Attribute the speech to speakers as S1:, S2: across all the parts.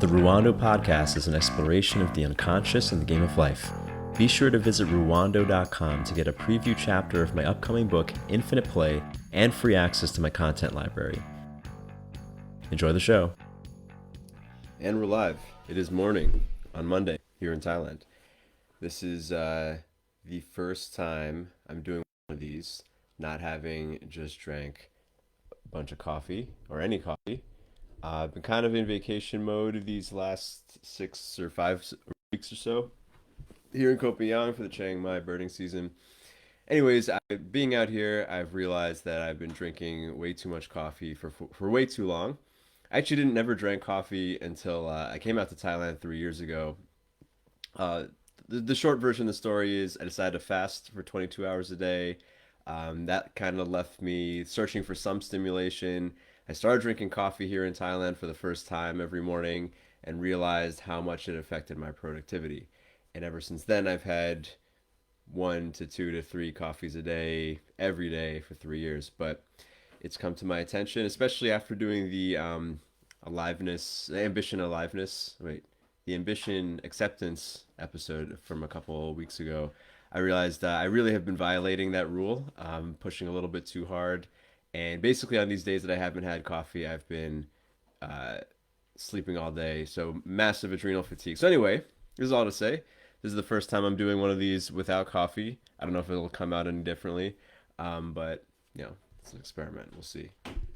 S1: The Ruwando podcast is an exploration of the unconscious and the game of life. Be sure to visit Ruwando.com to get a preview chapter of my upcoming book, Infinite Play, and free access to my content library. Enjoy the show. And we're live. It is morning on Monday here in Thailand. This is the first time I'm doing one of these, not having just drank a bunch of coffee or any coffee. I've been kind of in vacation mode these last 6 or 5 weeks or so here in Koh Phangan for the Chiang Mai birding season. Anyways, being out here, I've realized that I've been drinking way too much coffee for way too long. I actually didn't never drank coffee until I came out to Thailand 3 years ago. Uh, the short version of the story is I decided to fast for 22 hours a day. That kind of left me searching for some stimulation. I started drinking coffee here in Thailand for the first time every morning and realized how much it affected my productivity. And ever since then, I've had 1 to 2 to 3 coffees a day every day for 3 years. But it's come to my attention, especially after doing the the ambition acceptance episode from a couple of weeks ago. I realized I really have been violating that rule, pushing a little bit too hard. And basically, on these days that I haven't had coffee, I've been uh, sleeping all day. So, massive adrenal fatigue. So, anyway, this is all to say. This is the first time I'm doing one of these without coffee. I don't know if it'll come out any differently, but it's an experiment. We'll see.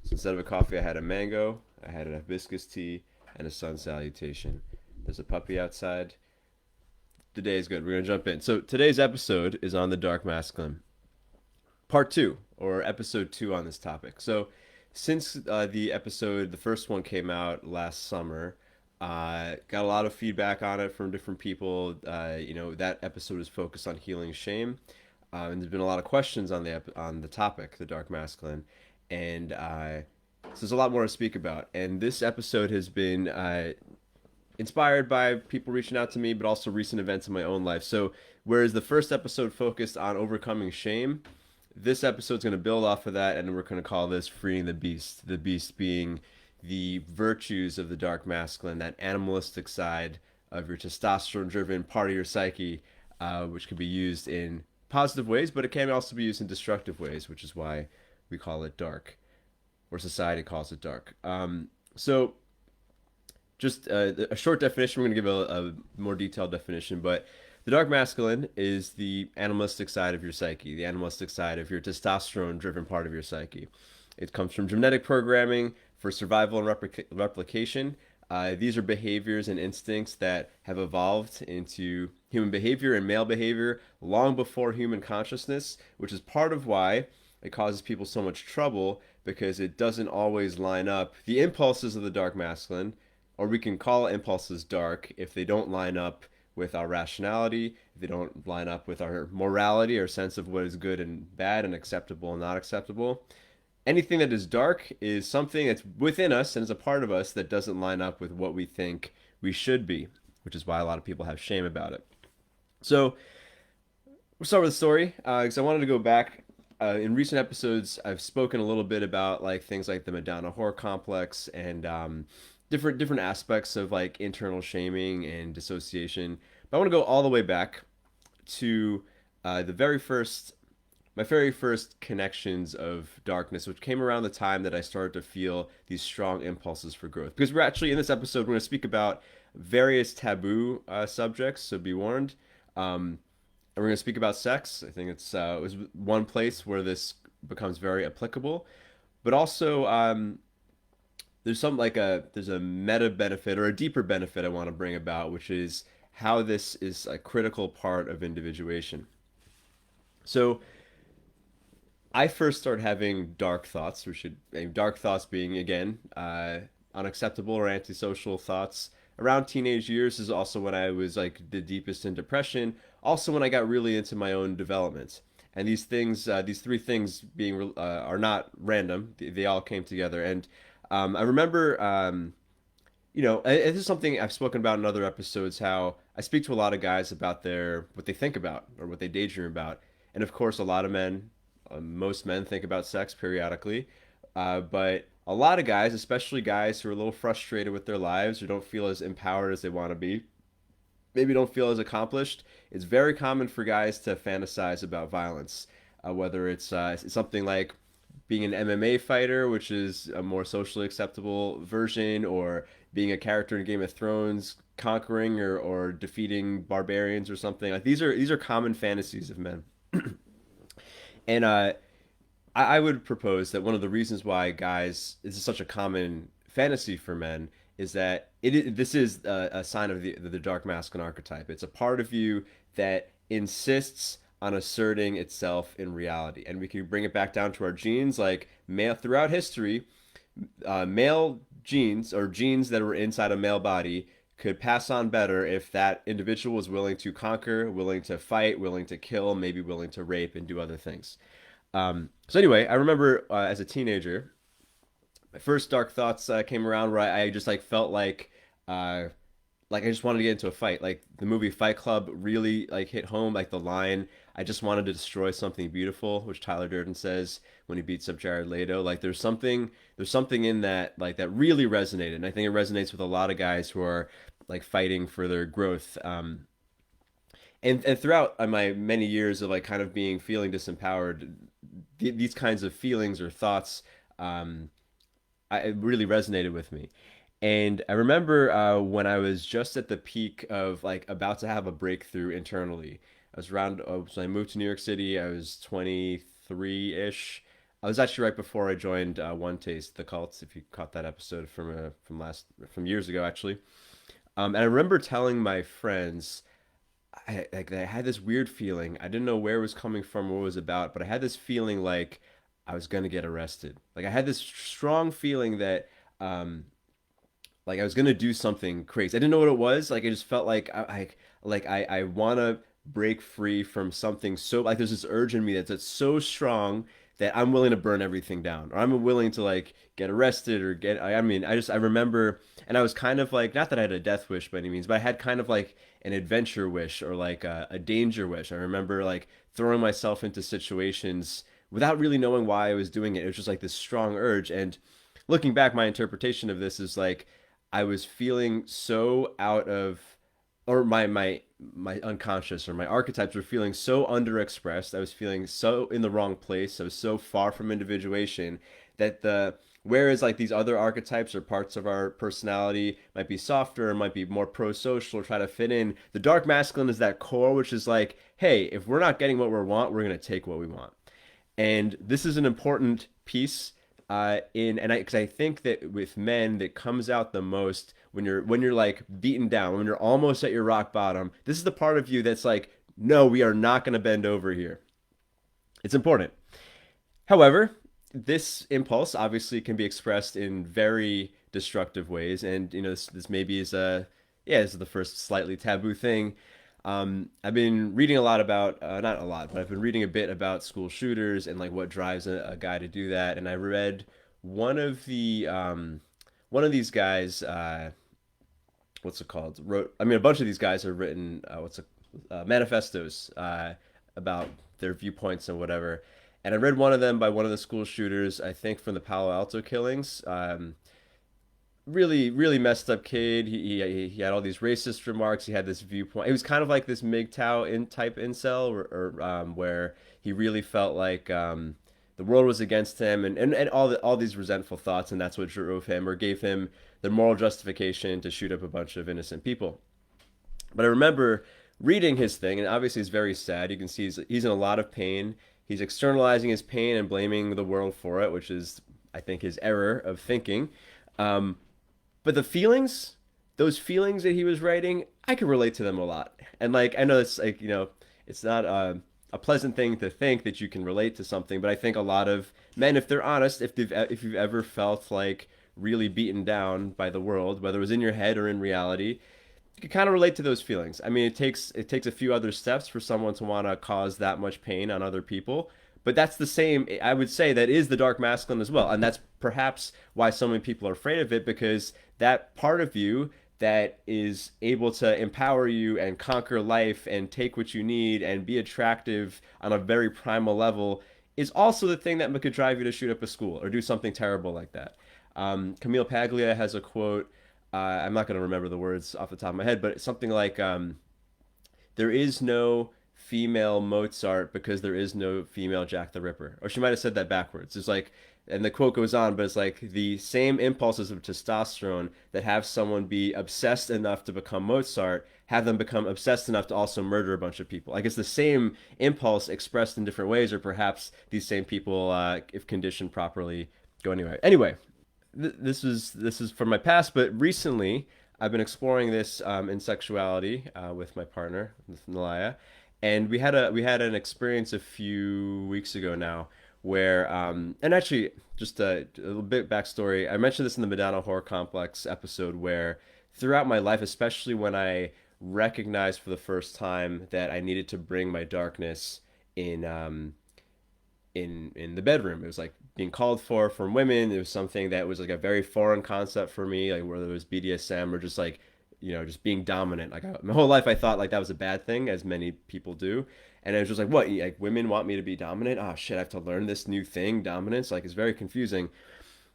S1: So, instead of a coffee, I had a mango, I had an hibiscus tea, and a sun salutation. There's a puppy outside. The day is good. We're going to jump in. So, today's episode is on the dark masculine. Part 2, or episode 2 on this topic. So, since the first one came out last summer, got a lot of feedback on it from different people. That episode is focused on healing shame, and there's been a lot of questions on the topic, the dark masculine, and so there's a lot more to speak about. And this episode has been inspired by people reaching out to me, but also recent events in my own life. So, whereas the first episode focused on overcoming shame, this episode's going to build off of that, and we're going to call this Freeing the Beast. The beast being the virtues of the dark masculine, that animalistic side of your testosterone-driven part of your psyche, which can be used in positive ways, but it can also be used in destructive ways, which is why we call it dark, or society calls it dark. So just a short definition. We're going to give a more detailed definition, but the dark masculine is the animalistic side of your psyche, the animalistic side of your testosterone-driven part of your psyche. It comes from genetic programming for survival and replication. These are behaviors and instincts that have evolved into human behavior and male behavior long before human consciousness, which is part of why it causes people so much trouble, because it doesn't always line up. The impulses of the dark masculine, or we can call impulses dark, if they don't line up with our rationality, if they don't line up with our morality, our sense of what is good and bad and acceptable and not acceptable. Anything that is dark is something that's within us and is a part of us that doesn't line up with what we think we should be, which is why a lot of people have shame about it. So we'll start with the story, because I wanted to go back. In recent episodes, I've spoken a little bit about things like the Madonna whore complex and different aspects of internal shaming and dissociation. But I want to go all the way back to my very first connections of darkness, which came around the time that I started to feel these strong impulses for growth. Because we're actually, in this episode, we're going to speak about various taboo subjects, so be warned. And we're going to speak about sex. I think it was one place where this becomes very applicable. But also, there's there's a meta benefit or a deeper benefit I want to bring about, which is how this is a critical part of individuation. So I first started having dark thoughts, dark thoughts being, again, unacceptable or antisocial thoughts. Around teenage years is also when I was the deepest in depression. Also when I got really into my own development. And these three things are not random. They all came together. And I remember, this is something I've spoken about in other episodes, how I speak to a lot of guys about what they think about or what they daydream about. And of course, a lot of men, most men think about sex periodically, but a lot of guys, especially guys who are a little frustrated with their lives or don't feel as empowered as they want to be, maybe don't feel as accomplished, it's very common for guys to fantasize about violence, whether it's something like being an MMA fighter, which is a more socially acceptable version, or being a character in Game of Thrones, conquering or defeating barbarians or something. Like these are common fantasies of men. And I would propose that one of the reasons why guys this is such a common fantasy for men is that this is a sign of the dark masculine archetype. It's a part of you that insists on asserting itself in reality, and we can bring it back down to our genes. Like male throughout history, male genes or genes that were inside a male body could pass on better if that individual was willing to conquer, willing to fight, willing to kill, maybe willing to rape and do other things. So anyway, I remember as a teenager, my first dark thoughts came around where I just like felt uh, like I just wanted to get into a fight. Like the movie Fight Club really like hit home. Like the line, "I just wanted to destroy something beautiful," which Tyler Durden says when he beats up Jared Leto. Like there's something in that like that really resonated, and I think it resonates with a lot of guys who are like fighting for their growth. And throughout my many years of like kind of being feeling disempowered, these kinds of feelings or thoughts um, it really resonated with me. And I remember when I was just at the peak of like about to have a breakthrough internally. I was around, so I moved to New York City. I was 23-ish. I was actually right before I joined One Taste, the cult. If you caught that episode from years ago, actually. And I remember telling my friends, I had this weird feeling. I didn't know where it was coming from, what it was about, but I had this feeling like I was gonna get arrested. Like I had this strong feeling that um, like I was gonna do something crazy. I didn't know what it was. Like I just felt like I want to break free from something so like there's this urge in me that's so strong that I'm willing to burn everything down, or I'm willing to like get arrested or get. I mean, I remember, and I was kind of like not that I had a death wish by any means, but I had kind of like an adventure wish or like a danger wish. I remember like throwing myself into situations without really knowing why I was doing it. It was just like this strong urge, and looking back, my interpretation of this is like I was feeling so out of, or my unconscious or my archetypes were feeling so underexpressed. I was feeling so in the wrong place. I was so far from individuation that the whereas like these other archetypes or parts of our personality might be softer, might be more pro-social, try to fit in. The dark masculine is that core, which is like, hey, if we're not getting what we want, we're gonna take what we want. And this is an important piece in and I because I think that with men that comes out the most when you're like beaten down, when you're almost at your rock bottom. This is the part of you that's like, no, we are not going to bend over here. It's important. However, this impulse obviously can be expressed in very destructive ways, and you know this maybe is a yeah, this is the first slightly taboo thing. I've been reading a lot about not a lot, but I've been reading a bit about school shooters and like what drives a guy to do that. And I read one of one of these guys, what's it called? Wrote, I mean, a bunch of these guys have written manifestos about their viewpoints and whatever. And I read one of them by one of the school shooters, I think from the Palo Alto killings. Really messed up kid. He had all these racist remarks. He had this viewpoint. It was kind of like this MGTOW in type incel, where he really felt like the world was against him, and all these resentful thoughts, and that's what drove him or gave him the moral justification to shoot up a bunch of innocent people. But I remember reading his thing, and obviously it's very sad. You can see he's in a lot of pain. He's externalizing his pain and blaming the world for it, which is, I think, his error of thinking. Um, but the feelings, those feelings that he was writing, I could relate to them a lot. And like I know it's like it's not a pleasant thing to think that you can relate to something, but I think a lot of men, if they're honest, if you've ever felt like really beaten down by the world, whether it was in your head or in reality, you can kind of relate to those feelings. I mean, it takes a few other steps for someone to want to cause that much pain on other people. But that's the same, I would say, that is the dark masculine as well. And that's perhaps why so many people are afraid of it, because that part of you that is able to empower you and conquer life and take what you need and be attractive on a very primal level is also the thing that could drive you to shoot up a school or do something terrible like that. Camille Paglia has a quote. I'm not going to remember the words off the top of my head, but it's something like, there is no female Mozart because there is no female Jack the Ripper. Or she might have said that backwards. It's like, and the quote goes on, but it's like the same impulses of testosterone that have someone be obsessed enough to become Mozart have them become obsessed enough to also murder a bunch of people. I guess the same impulse expressed in different ways, or perhaps these same people, if conditioned properly, go anywhere. Anyway, this is from my past, but recently I've been exploring this in sexuality with my partner, with Nalaya, and we had an experience a few weeks ago now where and actually just a little bit backstory. I mentioned this in the Madonna Horror Complex episode where throughout my life, especially when I recognized for the first time that I needed to bring my darkness in in the bedroom. It was like being called for from women. It was something that was like a very foreign concept for me, like whether it was BDSM or just like just being dominant. Like my whole life, I thought like that was a bad thing, as many people do. And it was just like, what? Like women want me to be dominant? Oh shit! I have to learn this new thing, dominance. Like it's very confusing.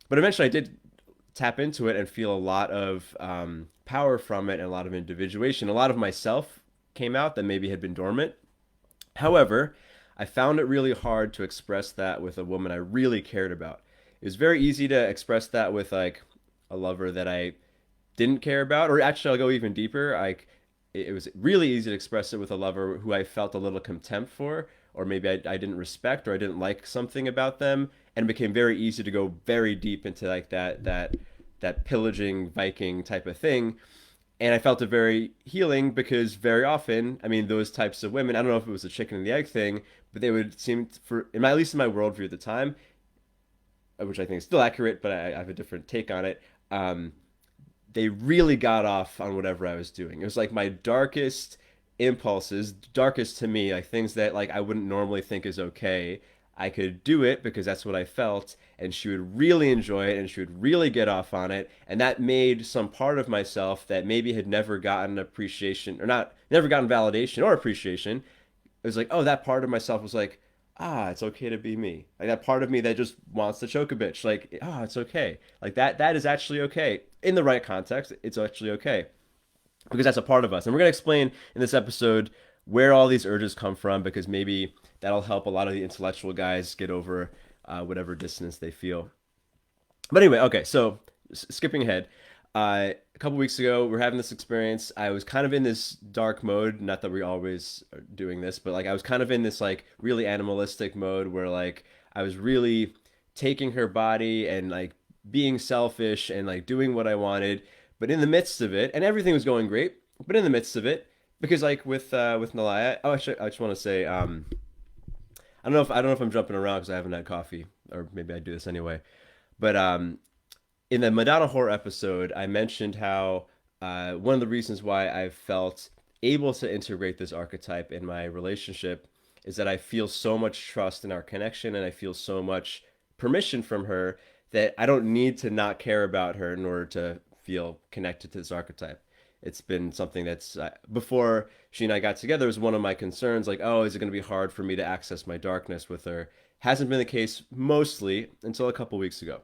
S1: But eventually, I did tap into it and feel a lot of power from it and a lot of individuation. A lot of myself came out that maybe had been dormant. However, I found it really hard to express that with a woman I really cared about. It was very easy to express that with like a lover that I didn't care about, or actually, I'll go even deeper. Like it was really easy to express it with a lover who I felt a little contempt for, or maybe I didn't respect, or I didn't like something about them, and it became very easy to go very deep into like that pillaging Viking type of thing. And I felt it very healing because very often, I mean, those types of women, I don't know if it was a chicken and the egg thing, but they would seem for, in my, at least in my worldview at the time, which I think is still accurate, but I have a different take on it. Um, they really got off on whatever I was doing. It was like my darkest impulses, darkest to me, like things that like I wouldn't normally think is okay. I could do it because that's what I felt, and she would really enjoy it, and she would really get off on it, and that made some part of myself that maybe had never gotten appreciation or not, never gotten validation or appreciation. It was like, oh, that part of myself was like, it's okay to be me. Like that part of me that just wants to choke a bitch. Like, it's okay. Like that is actually okay. In the right context, it's actually okay. Because that's a part of us. And we're going to explain in this episode where all these urges come from, because maybe that'll help a lot of the intellectual guys get over whatever dissonance they feel. But anyway, okay, so skipping ahead, a couple weeks ago, we were having this experience. I was kind of in this dark mode. Not that we always are doing this, but like I was kind of in this like really animalistic mode where like I was really taking her body and like being selfish and like doing what I wanted. But in the midst of it, and everything was going great, but in the midst of it, because like with Nalaya, oh, actually, I just want to say, I don't know if I'm jumping around because I haven't had coffee, or maybe I do this anyway. But in the Madonna Horror episode, I mentioned how one of the reasons why I felt able to integrate this archetype in my relationship is that I feel so much trust in our connection, and I feel so much permission from her that I don't need to not care about her in order to feel connected to this archetype. It's been something that's before she and I got together, it was one of my concerns, like, oh, is it going to be hard for me to access my darkness with her? Hasn't been the case mostly until a couple weeks ago.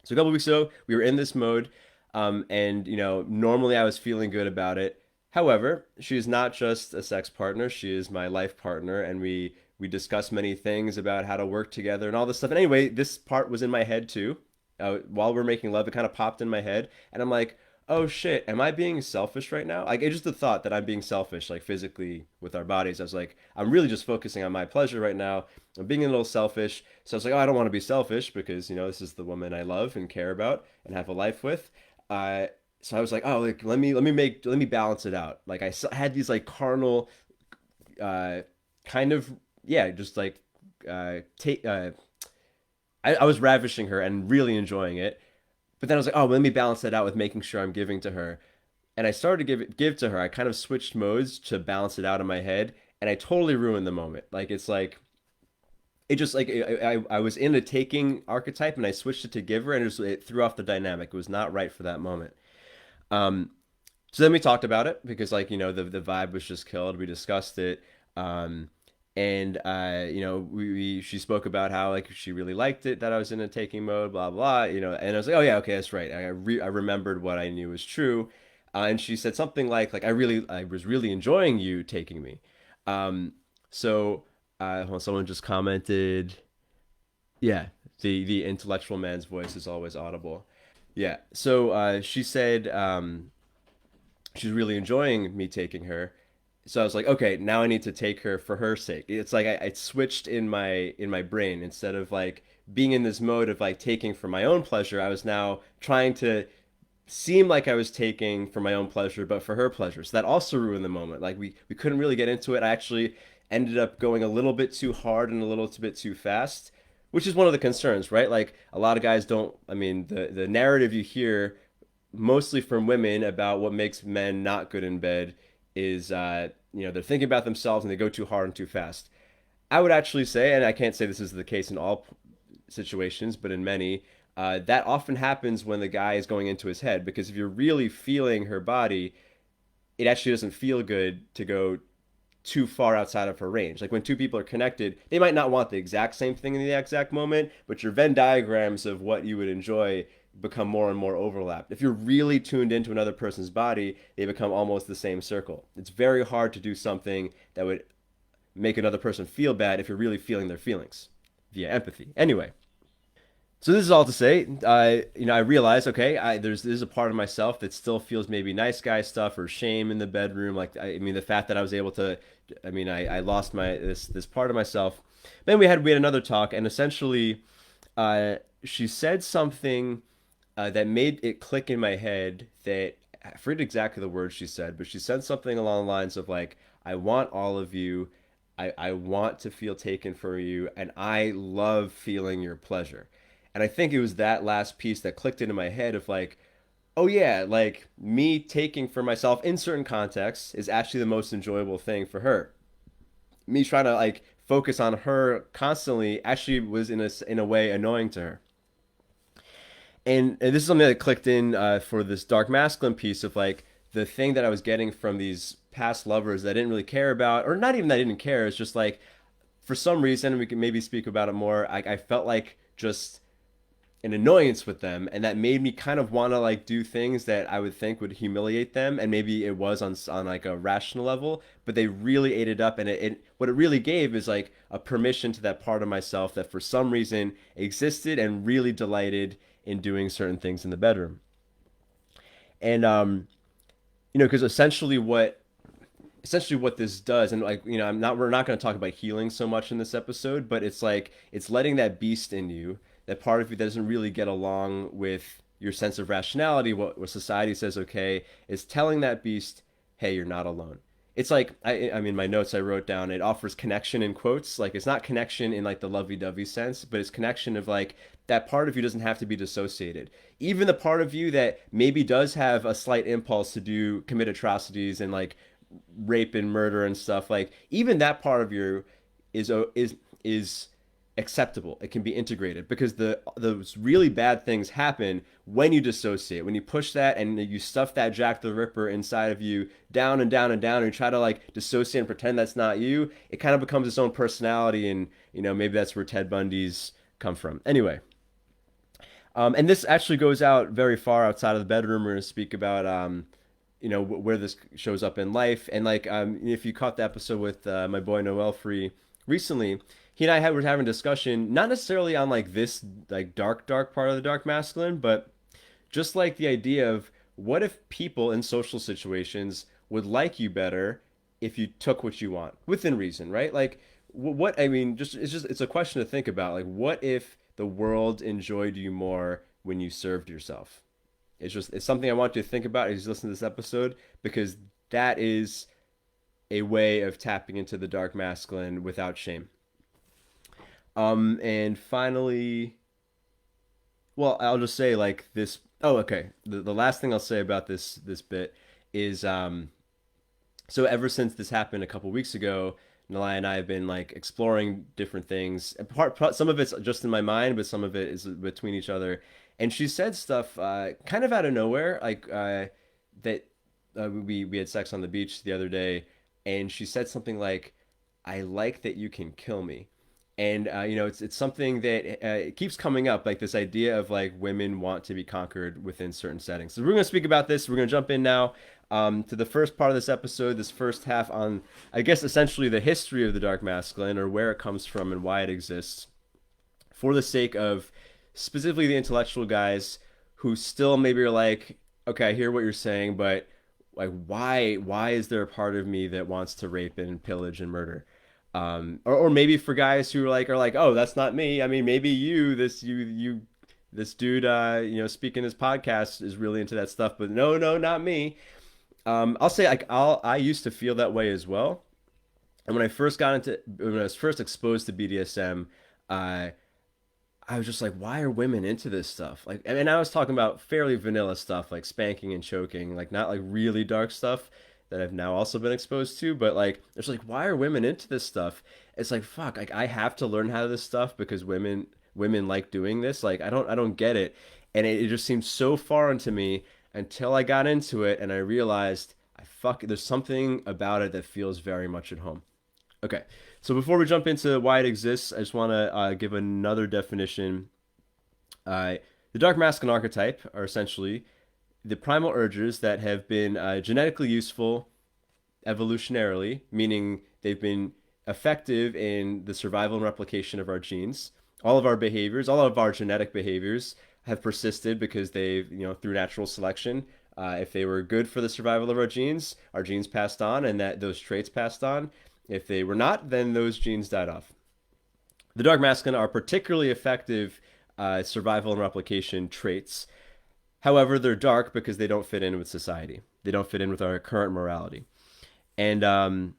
S1: So a couple weeks ago, we were in this mode, and normally I was feeling good about it. However, she is not just a sex partner; she is my life partner, and we discussed many things about how to work together and all this stuff. And anyway, this part was in my head too. While we're making love, it kind of popped in my head, and I'm like, oh shit, am I being selfish right now? Like, it's just the thought that I'm being selfish, like physically with our bodies. I was like, I'm really just focusing on my pleasure right now. I'm being a little selfish. So I was like, oh, I don't want to be selfish because, this is the woman I love and care about and have a life with. So I was like, oh, like, let me balance it out. Like, had these like carnal, kind of, yeah, just like, take, I was ravishing her and really enjoying it. But then I was like, oh, well, let me balance that out with making sure I'm giving to her. And I started to give to her. I kind of switched modes to balance it out in my head, and I totally ruined the moment. Like it's like it just like I was in a taking archetype, and I switched it to giver, and it threw off the dynamic. It was not right for that moment. Um, so then we talked about it because like the vibe was just killed. We discussed it, And she spoke about how like she really liked it that I was in a taking mode, blah blah, and I was like, oh yeah, okay, that's right. I remembered what I knew was true, and she said something like I was really enjoying you taking me. Um, so well, someone just commented, yeah, the intellectual man's voice is always audible. Yeah. So she said she's really enjoying me taking her. So I was like, okay, now I need to take her for her sake. It's like I switched in my brain. Instead of like being in this mode of like taking for my own pleasure, I was now trying to seem like I was taking for my own pleasure, but for her pleasure. So that also ruined the moment. Like we couldn't really get into it. I actually ended up going a little bit too hard and a little bit too fast, which is one of the concerns, right? Like a lot of guys don't. I mean, the narrative you hear mostly from women about what makes men not good in bed is they're thinking about themselves and they go too hard and too fast. I would actually say, and I can't say this is the case in all situations, but in many, that often happens when the guy is going into his head, because if you're really feeling her body, it actually doesn't feel good to go too far outside of her range. Like when two people are connected, they might not want the exact same thing in the exact moment, but your Venn diagrams of what you would enjoy become more and more overlapped. If you're really tuned into another person's body, they become almost the same circle. It's very hard to do something that would make another person feel bad if you're really feeling their feelings via empathy. Anyway, so this is all to say, I realize, okay, there's a part of myself that still feels maybe nice guy stuff or shame in the bedroom. Like, I mean, the fact that I was able to, I lost this part of myself. Then we had another talk, and essentially, she said something that made it click in my head. That I forget exactly the words she said, but she said something along the lines of like, "I want all of you. I want to feel taken for you, and I love feeling your pleasure." And I think it was that last piece that clicked into my head of like, oh yeah, like me taking for myself in certain contexts is actually the most enjoyable thing for her. Me trying to like focus on her constantly actually was in a way annoying to her. And this is something that clicked in for this dark masculine piece of like the thing that I was getting from these past lovers that I didn't really care about, or not even that I didn't care. It's just like for some reason, and we can maybe speak about it more. I felt like just an annoyance with them, and that made me kind of want to like do things that I would think would humiliate them, and maybe it was on like a rational level, but they really ate it up, and it what it really gave is like a permission to that part of myself that for some reason existed and really delighted in doing certain things in the bedroom. And because essentially what this does, and like we're not going to talk about healing so much in this episode, but it's like it's letting that beast in you, that part of you that doesn't really get along with your sense of rationality, what society says okay, is telling that beast, hey, you're not alone. It's like I mean, my notes I wrote down, it offers connection in quotes. Like it's not connection in like the lovey-dovey sense, but it's connection of like that part of you doesn't have to be dissociated. Even the part of you that maybe does have a slight impulse to do commit atrocities and like rape and murder and stuff, like even that part of you is acceptable. It can be integrated because those really bad things happen when you dissociate, when you push that and you stuff that Jack the Ripper inside of you down and down and down, and you try to like dissociate and pretend that's not you. It kind of becomes its own personality, and maybe that's where Ted Bundy's come from. Anyway, and this actually goes out very far outside of the bedroom. We're going to speak about where this shows up in life, and like if you caught the episode with my boy Noelfry recently, he and I were having a discussion, not necessarily on like this like dark part of the dark masculine, but just like the idea of what if people in social situations would like you better if you took what you want within reason, right? Like what I mean, just it's a question to think about. Like what if the world enjoyed you more when you served yourself? It's something I want you to think about as you listen to this episode, because that is a way of tapping into the dark masculine without shame. And finally, well, I'll just say like this. Oh, okay. The last thing I'll say about this bit is so ever since this happened a couple weeks ago, Nalai and I have been like exploring different things. And some of it's just in my mind, but some of it is between each other. And she said stuff kind of out of nowhere, like that we had sex on the beach the other day, and she said something like, I like that you can kill me. And it's something that it keeps coming up, like this idea of like women want to be conquered within certain settings. So we're going to speak about this. We're going to jump in now to the first part of this episode, this first half on, I guess, essentially the history of the dark masculine, or where it comes from and why it exists, for the sake of specifically the intellectual guys who still maybe are like, okay, I hear what you're saying, but like, why is there a part of me that wants to rape and pillage and murder? Or maybe for guys who are like, oh, that's not me. I mean, maybe this dude, speaking his podcast is really into that stuff, but no, not me. I'll say like I used to feel that way as well. And when I was first exposed to BDSM, uh, I was just like, why are women into this stuff? Like, and I was talking about fairly vanilla stuff like spanking and choking, like not like really dark stuff that I've now also been exposed to. But like, it's like, why are women into this stuff? It's like, fuck, like I have to learn how to this stuff because women like doing this. Like, I don't get it, and it just seemed so foreign to me until I got into it and I realized there's something about it that feels very much at home. Okay, so before we jump into why it exists, I just want to give another definition. The dark masculine archetype are essentially the primal urges that have been genetically useful evolutionarily, meaning they've been effective in the survival and replication of our genes. All of our behaviors, all of our genetic behaviors have persisted because they've, through natural selection, if they were good for the survival of our genes passed on, and that those traits passed on. If they were not, then those genes died off. The dark masculine are particularly effective survival and replication traits. However, they're dark because they don't fit in with society. They don't fit in with our current morality. And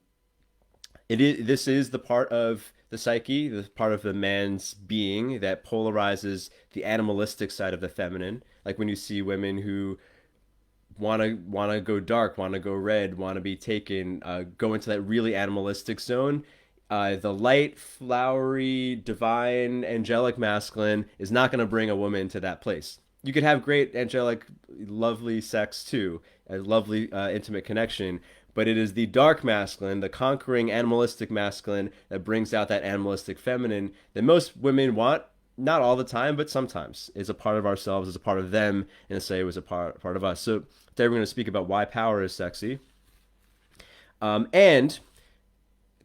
S1: this is the part of the psyche, the part of the man's being that polarizes the animalistic side of the feminine. Like when you see women who want to go dark, want to go red, want to be taken, go into that really animalistic zone. The light, flowery, divine, angelic masculine is not going to bring a woman to that place. You could have great angelic, lovely sex too, a lovely intimate connection, but it is the dark masculine, the conquering animalistic masculine that brings out that animalistic feminine that most women want. Not all the time, but sometimes is a part of ourselves, is a part of them, and say it was a part of us. So today we're going to speak about why power is sexy, and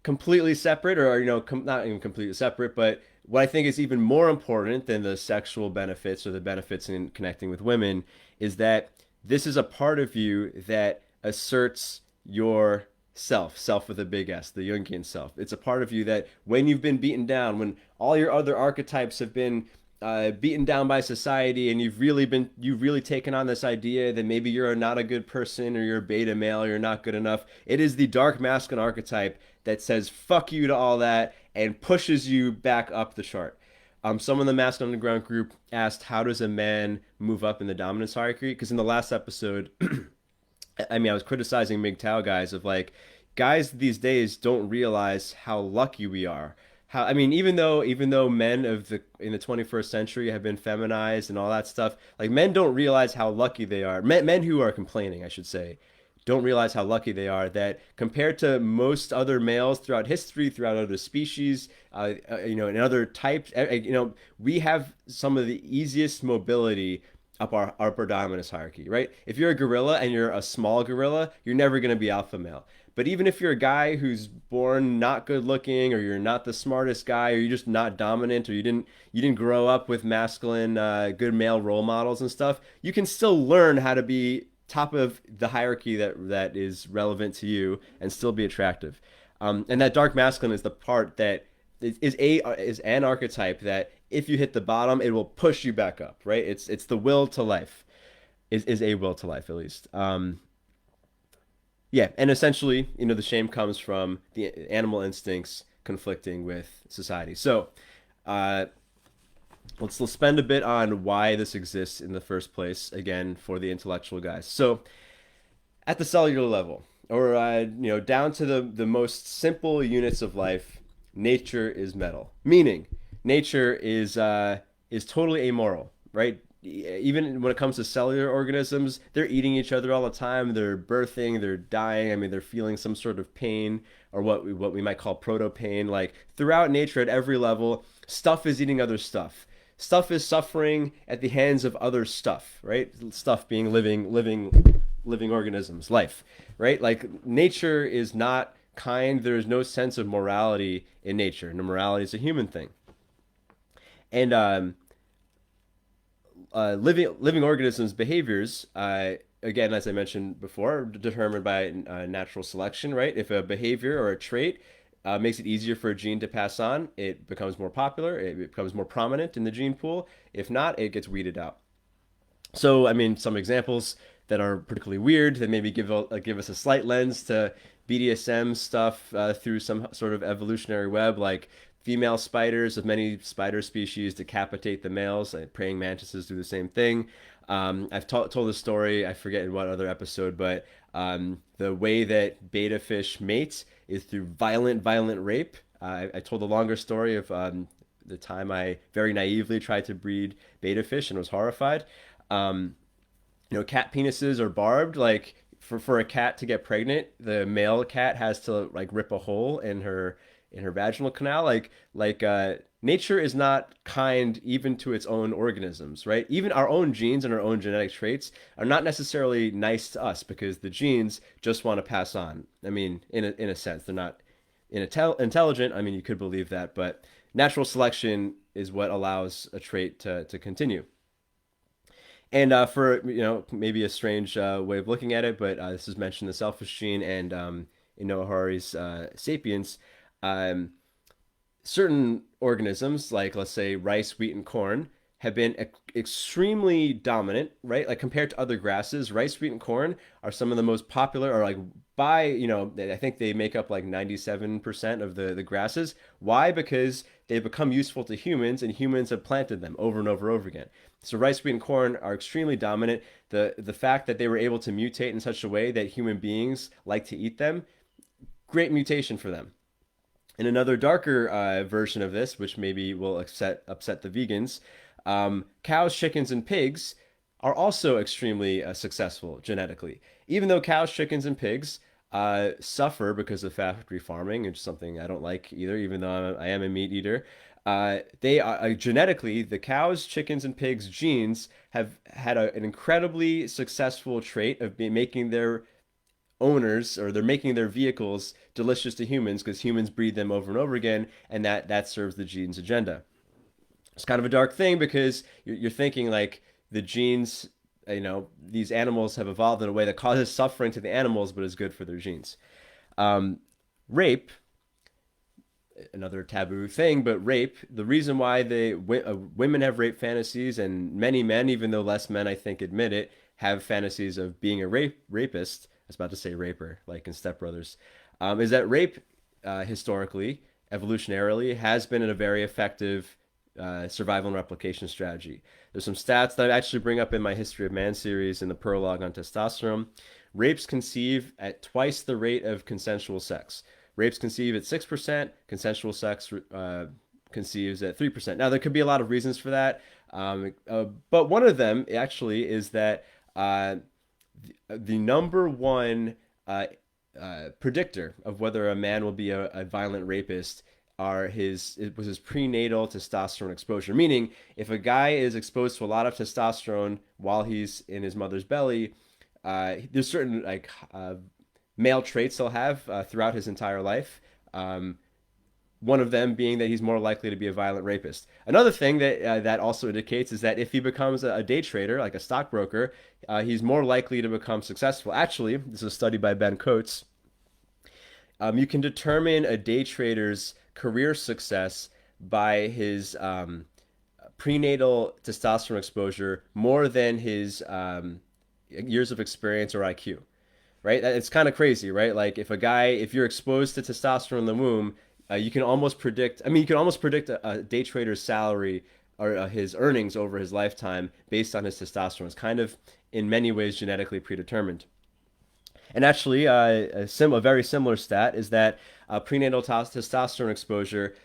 S1: completely separate, or not even completely separate, but what I think is even more important than the sexual benefits or the benefits in connecting with women is that this is a part of you that asserts your self with a big S, the Jungian self. It's a part of you that when you've been beaten down, when all your other archetypes have been beaten down by society, and you've really taken on this idea that maybe you're not a good person, or you're a beta male, or you're not good enough. It is the dark masculine archetype that says fuck you to all that and pushes you back up the chart. Someone in the Masculine Underground group asked, how does a man move up in the dominance hierarchy? Because in the last episode, I mean, I was criticizing MGTOW guys of like, guys these days don't realize how lucky we are. How, I mean, even though men in the 21st century have been feminized and all that stuff, like men don't realize how lucky they are. Men who are complaining, I should say, don't realize how lucky they are that compared to most other males throughout history, throughout other species, and other types, we have some of the easiest mobility up our upper dominance hierarchy, right? If you're a gorilla and you're a small gorilla, you're never going to be alpha male. But even if you're a guy who's born not good looking, or you're not the smartest guy, or you're just not dominant, or you didn't grow up with masculine good male role models and stuff, you can still learn how to be top of the hierarchy that is relevant to you and still be attractive. And that dark masculine is the part that is an archetype that if you hit the bottom, it will push you back up, right? It's the will to life, is a will to life at least. Yeah, and essentially, the shame comes from the animal instincts conflicting with society. So, let's spend a bit on why this exists in the first place, again, for the intellectual guys. So, at the cellular level, or down to the most simple units of life, nature is metal. Meaning, nature is totally amoral, right? even when it comes to cellular organisms, they're eating each other all the time. They're birthing, they're dying. I mean, they're feeling some sort of pain, or what we might call proto pain. Like throughout nature, at every level, stuff is eating other stuff. Stuff is suffering at the hands of other stuff, right? Stuff being living organisms, life, right? Like nature is not kind. There is no sense of morality in nature. No, morality is a human thing. And living organisms' behaviors, again, as I mentioned before, are determined by natural selection, right? If a behavior or a trait makes it easier for a gene to pass on, it becomes more popular, it becomes more prominent in the gene pool. If not, it gets weeded out. So, I mean, some examples that are particularly weird that maybe give us a slight lens to BDSM stuff through some sort of evolutionary web, like female spiders of many spider species decapitate the males. Praying mantises do the same thing. I've told the story, I forget in what other episode, but the way that beta fish mate is through violent rape. I told a longer story of the time I very naively tried to breed beta fish and was horrified. Um, Cat penises are barbed. Like for a cat to get pregnant, the male cat has to like rip a hole in her vaginal canal. Nature is not kind even to its own organisms, right? Even our own genes and our own genetic traits are not necessarily nice to us because the genes just want to pass on. I mean, in a sense, they're not intelligent. I mean, you could believe that, but natural selection is what allows a trait to continue. And for maybe a strange way of looking at it, but this is mentioned in the Selfish Gene and in Noah Harari's *Sapiens*. Um, Certain organisms, like let's say rice, wheat, and corn, have been extremely dominant, right? Like compared to other grasses, rice, wheat, and corn are some of the most popular, or like by, I think they make up like 97% of the grasses. Why? Because they've become useful to humans and humans have planted them over and over and over again. So rice, wheat, and corn are extremely dominant. The fact that they were able to mutate in such a way that human beings like to eat them, great mutation for them. In another darker version of this, which maybe will upset the vegans, cows, chickens, and pigs are also extremely successful genetically. Even though cows, chickens, and pigs suffer because of factory farming, which is something I don't like either, even though I am a meat eater. They are genetically, the cows, chickens, and pigs genes have had an incredibly successful trait of making their owners, or they're making their vehicles delicious to humans because humans breed them over and over again, and that serves the genes agenda. It's kind of a dark thing because you're thinking like the genes, these animals have evolved in a way that causes suffering to the animals but is good for their genes. um, Rape, another taboo thing, but rape, the reason why women have rape fantasies, and many men, even though less men I think admit it, have fantasies of being a rapist. I was about to say raper, like in Step Brothers. Is that rape, historically, evolutionarily, has been a very effective survival and replication strategy. There's some stats that I actually bring up in my History of Man series in the prologue on testosterone. Rapes conceive at twice the rate of consensual sex. Rapes conceive at 6%, consensual sex conceives at 3%. Now, there could be a lot of reasons for that, but one of them actually is that the number one predictor of whether a man will be a violent rapist was his prenatal testosterone exposure. Meaning, if a guy is exposed to a lot of testosterone while he's in his mother's belly, there's certain male traits he'll have throughout his entire life. One of them being that he's more likely to be a violent rapist. Another thing that also indicates is that if he becomes a day trader, like a stockbroker, he's more likely to become successful. Actually, this is a study by Ben Coates. You can determine a day trader's career success by his prenatal testosterone exposure more than his years of experience or IQ. Right? It's kind of crazy, right? Like if you're exposed to testosterone in the womb, you can almost predict. I mean, you can almost predict a day trader's salary or his earnings over his lifetime based on his testosterone. It's kind of in many ways genetically predetermined. And actually, a very similar stat is that prenatal testosterone exposure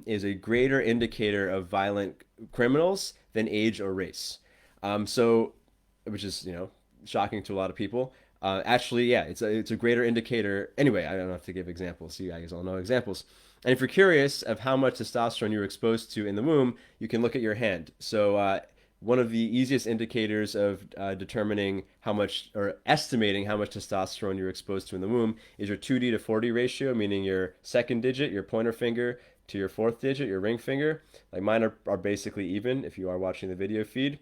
S1: is a greater indicator of violent criminals than age or race. So, which is, shocking to a lot of people. Actually, yeah, it's a greater indicator. Anyway, I don't have to give examples. You guys all know examples. And if you're curious of how much testosterone you were exposed to in the womb, you can look at your hand. So, one of the easiest indicators of determining how much or estimating how much testosterone you're exposed to in the womb is your 2D to 4D ratio, meaning your second digit, your pointer finger, to your fourth digit, your ring finger. Like mine are basically even if you are watching the video feed.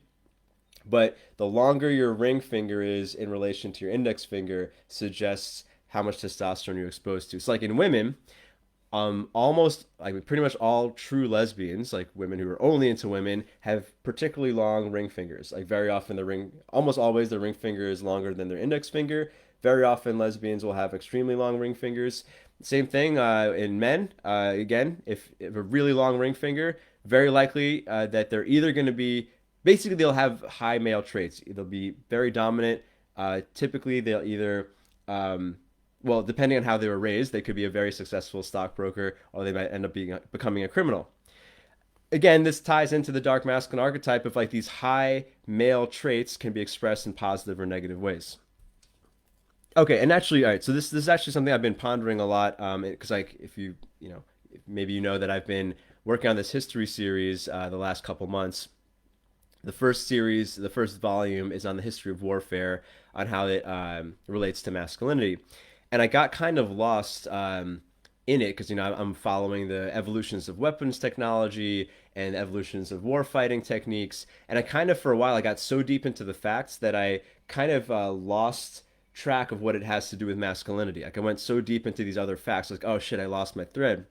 S1: But the longer your ring finger is in relation to your index finger suggests how much testosterone you're exposed to. So like in women, almost like pretty much all true lesbians, like women who are only into women, have particularly long ring fingers. Like very often almost always the ring finger is longer than their index finger. Very often lesbians will have extremely long ring fingers. Same thing in men. Again, if a really long ring finger, very likely that they're either going to be basically they'll have high male traits. They'll be very dominant. Typically, they'll either well, depending on how they were raised, they could be a very successful stockbroker, or they might end up becoming a criminal. Again, this ties into the dark masculine archetype of like these high male traits can be expressed in positive or negative ways. Okay, and actually, all right. So this is actually something I've been pondering a lot. Because like if maybe you know that I've been working on this history series the last couple months. The first series, the first volume is on the history of warfare, on how it relates to masculinity, and I got kind of lost in it because I'm following the evolutions of weapons technology and evolutions of war fighting techniques, and I kind of for a while I got so deep into the facts that I kind of lost track of what it has to do with masculinity. Like I went so deep into these other facts, like oh shit, I lost my thread.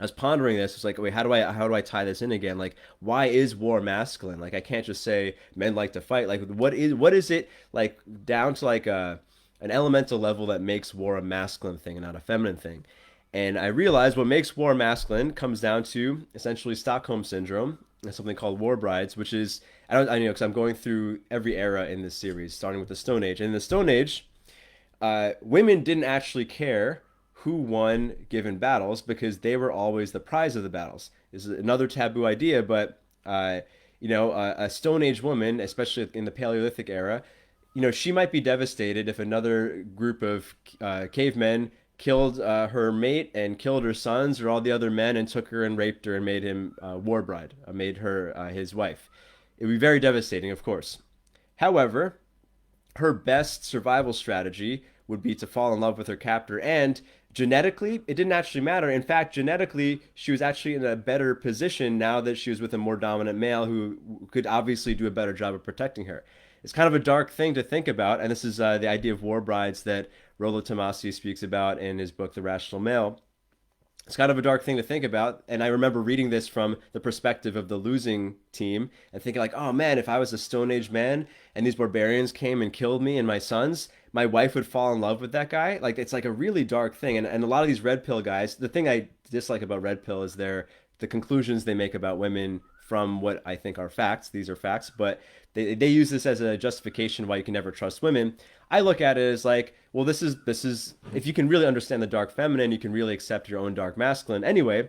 S1: I was pondering this. It's like, wait, how do I tie this in again? Like, why is war masculine? Like, I can't just say men like to fight. Like, what is it like down to like an elemental level that makes war a masculine thing and not a feminine thing? And I realized what makes war masculine comes down to essentially Stockholm syndrome and something called war brides, which is I know because I'm going through every era in this series, starting with the Stone Age. And in the Stone Age, women didn't actually care who won given battles because they were always the prize of the battles. This is another taboo idea, but a Stone Age woman, especially in the Paleolithic era, she might be devastated if another group of cavemen killed her mate and killed her sons or all the other men and took her and raped her and made him war bride, made her his wife. It would be very devastating, of course. However, her best survival strategy would be to fall in love with her captor. And genetically, it didn't actually matter. In fact, genetically, she was actually in a better position now that she was with a more dominant male who could obviously do a better job of protecting her. It's kind of a dark thing to think about, and this is the idea of war brides that Rollo Tomassi speaks about in his book, The Rational Male. It's kind of a dark thing to think about, and I remember reading this from the perspective of the losing team and thinking like, oh man, if I was a Stone Age man and these barbarians came and killed me and my sons, my wife would fall in love with that guy. Like it's like a really dark thing, and a lot of these red pill guys, the thing I dislike about red pill is the conclusions they make about women from what I think are facts. These are facts, but they use this as a justification why you can never trust women. I look at it as like, well, this is if you can really understand the dark feminine, you can really accept your own dark masculine. Anyway,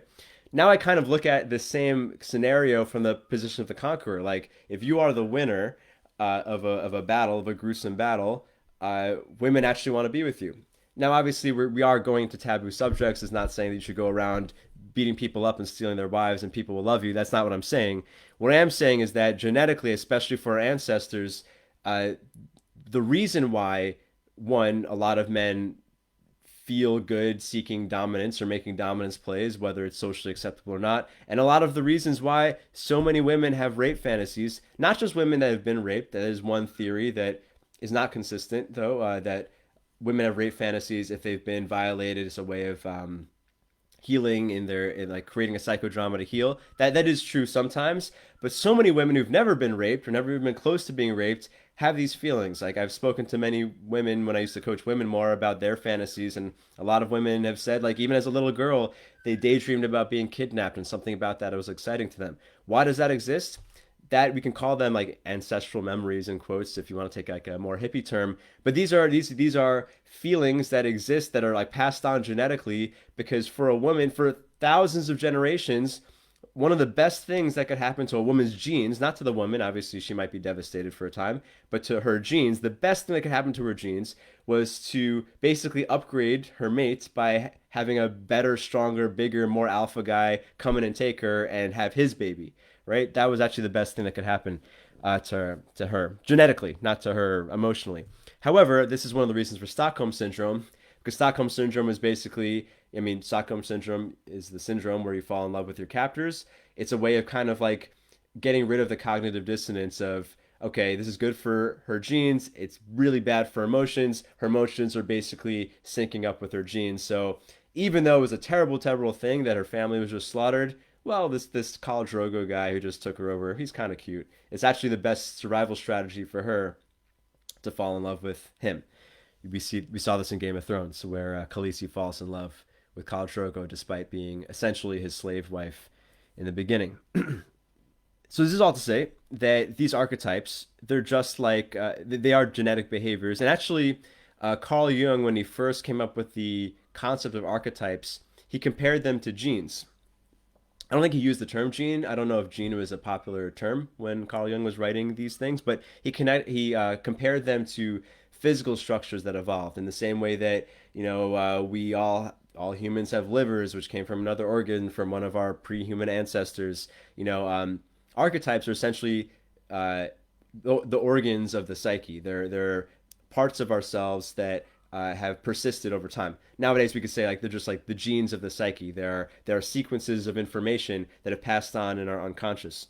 S1: now I kind of look at the same scenario from the position of the conqueror. Like, if you are the winner of a battle, of a gruesome battle, women actually want to be with you. Now, obviously, we are going to taboo subjects. It's not saying that you should go around beating people up and stealing their wives and people will love you. That's not what I'm saying. What I am saying is that genetically, especially for our ancestors, the reason why, one, a lot of men feel good seeking dominance or making dominance plays, whether it's socially acceptable or not. And a lot of the reasons why so many women have rape fantasies, not just women that have been raped. That is one theory that is not consistent, though, that women have rape fantasies if they've been violated as a way of healing in like creating a psychodrama to heal. That is true sometimes, but so many women who've never been raped or never even been close to being raped have these feelings. Like I've spoken to many women when I used to coach women more about their fantasies, and a lot of women have said like even as a little girl they daydreamed about being kidnapped and something about that was exciting to them. Why does that exist? That we can call them like ancestral memories in quotes if you want to take like a more hippie term, but these are feelings that exist that are like passed on genetically because for a woman for thousands of generations one of the best things that could happen to a woman's genes, not to the woman, obviously she might be devastated for a time, but to her genes, the best thing that could happen to her genes was to basically upgrade her mate by having a better, stronger, bigger, more alpha guy come in and take her and have his baby, right? That was actually the best thing that could happen to her genetically, not to her emotionally. However, this is one of the reasons for Stockholm syndrome, because Stockholm syndrome is basically, I mean, Stockholm syndrome is the syndrome where you fall in love with your captors. It's a way of kind of like getting rid of the cognitive dissonance of, okay, this is good for her genes. It's really bad for emotions. Her emotions are basically syncing up with her genes. So even though it was a terrible, terrible thing that her family was just slaughtered, well, this Khal Drogo guy who just took her over, he's kind of cute. It's actually the best survival strategy for her to fall in love with him. We saw this in Game of Thrones, where Khaleesi falls in love with Khal Drogo despite being essentially his slave wife in the beginning. So this is all to say that these archetypes, they're just like they are genetic behaviors. And actually, Carl Jung, when he first came up with the concept of archetypes, he compared them to genes. I don't think he used the term gene. I don't know if gene was a popular term when Carl Jung was writing these things, but he compared them to physical structures that evolved in the same way that we all humans have livers, which came from another organ from one of our pre-human ancestors. Archetypes are essentially the organs of the psyche. They're parts of ourselves that have persisted over time. Nowadays, we could say like they're just like the genes of the psyche. There are sequences of information that have passed on in our unconscious.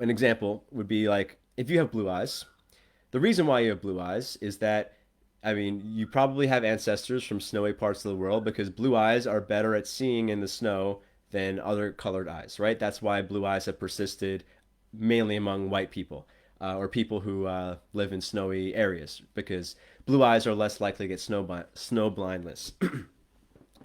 S1: An example would be like if you have blue eyes. The reason why you have blue eyes is that, I mean, you probably have ancestors from snowy parts of the world because blue eyes are better at seeing in the snow than other colored eyes, right? That's why blue eyes have persisted mainly among white people or people who live in snowy areas because blue eyes are less likely to get snow blindness.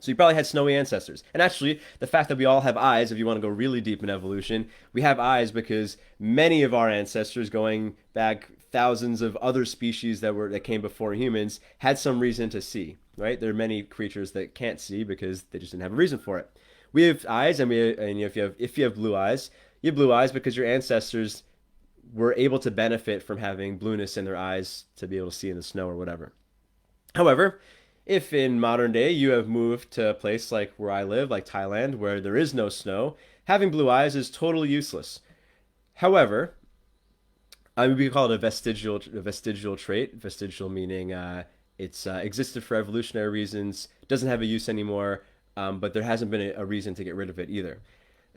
S1: So you probably had snowy ancestors. And actually, the fact that we all have eyes, if you want to go really deep in evolution, we have eyes because many of our ancestors going back thousands of other species that came before humans had some reason to see, right? There are many creatures that can't see because they just didn't have a reason for it. We have eyes and if you have blue eyes, you have blue eyes because your ancestors were able to benefit from having blueness in their eyes to be able to see in the snow or whatever. However, if in modern day you have moved to a place like where I live, like Thailand, where there is no snow, having blue eyes is totally useless. However, I would be called a vestigial trait. Vestigial meaning it's existed for evolutionary reasons, doesn't have a use anymore, but there hasn't been a reason to get rid of it either.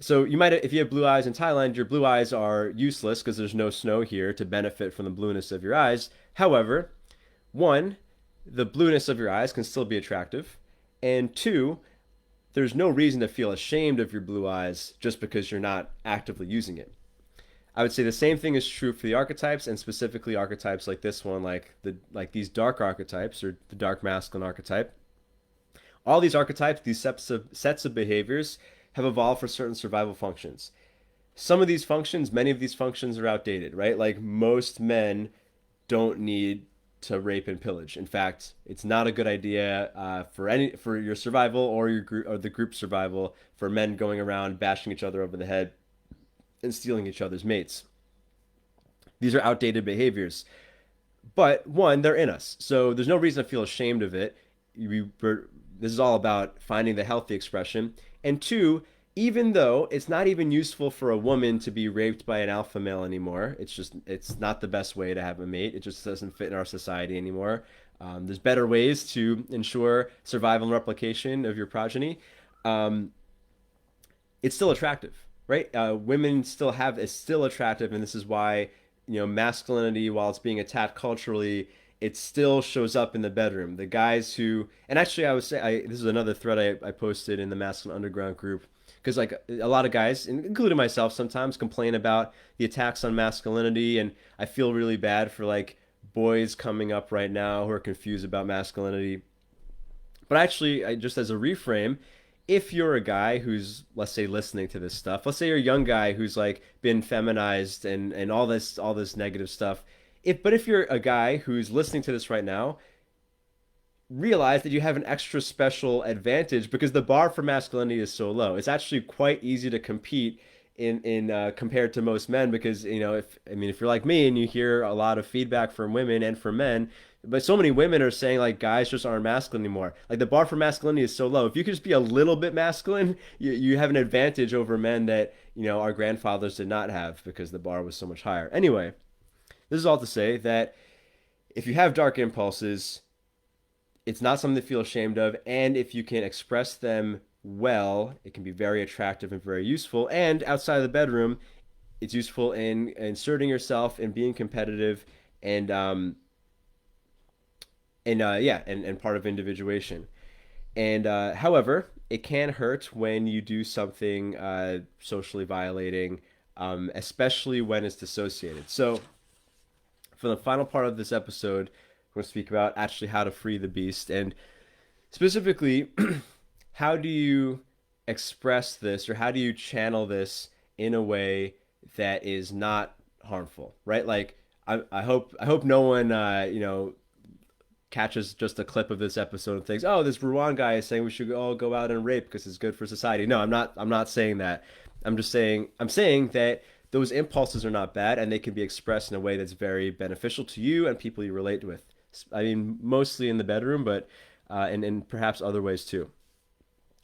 S1: So you might, if you have blue eyes in Thailand, your blue eyes are useless because there's no snow here to benefit from the blueness of your eyes. However, one, the blueness of your eyes can still be attractive, and two, there's no reason to feel ashamed of your blue eyes just because you're not actively using it. I would say the same thing is true for the archetypes, and specifically archetypes like this one, like these dark archetypes or the dark masculine archetype. All these archetypes, these sets of behaviors, have evolved for certain survival functions. Some of these functions, many of these functions are outdated, right? Like most men don't need to rape and pillage. In fact, it's not a good idea for your survival or your group or the group survival for men going around bashing each other over the head and stealing each other's mates. These are outdated behaviors. But one, they're in us. So there's no reason to feel ashamed of it. This is all about finding the healthy expression. And two, even though it's not even useful for a woman to be raped by an alpha male anymore, it's not the best way to have a mate. It just doesn't fit in our society anymore. There's better ways to ensure survival and replication of your progeny. Um, it's still attractive, right? Women still have it's still attractive, and this is why masculinity, while it's being attacked culturally, it still shows up in the bedroom. The guys who, and actually, I would say, this is another thread I posted in the Masculine Underground group, because like a lot of guys, including myself, sometimes complain about the attacks on masculinity, and I feel really bad for like boys coming up right now who are confused about masculinity. But actually, just as a reframe, if you're a guy who's, let's say, listening to this stuff, let's say you're a young guy who's like been feminized and all this negative stuff. If you're a guy who's listening to this right now, realize that you have an extra special advantage because the bar for masculinity is so low. It's actually quite easy to compete in compared to most men because if I mean if you're like me and you hear a lot of feedback from women and from men, but so many women are saying like guys just aren't masculine anymore. Like the bar for masculinity is so low. If you could just be a little bit masculine, you have an advantage over men that our grandfathers did not have because the bar was so much higher. Anyway, this is all to say that if you have dark impulses, it's not something to feel ashamed of, and if you can express them well, it can be very attractive and very useful. And outside of the bedroom, it's useful in inserting yourself and being competitive and yeah, and part of individuation. And however, it can hurt when you do something socially violating, especially when it's dissociated. So, for the final part of this episode, we're going to speak about actually how to free the beast, and specifically, how do you express this or how do you channel this in a way that is not harmful, right? Like, I hope no one catches just a clip of this episode and thinks, "Oh, this Ruwan guy is saying we should all go out and rape because it's good for society." No, I'm not saying that. I'm saying that those impulses are not bad and they can be expressed in a way that's very beneficial to you and people you relate with. I mean, mostly in the bedroom, but and perhaps other ways too.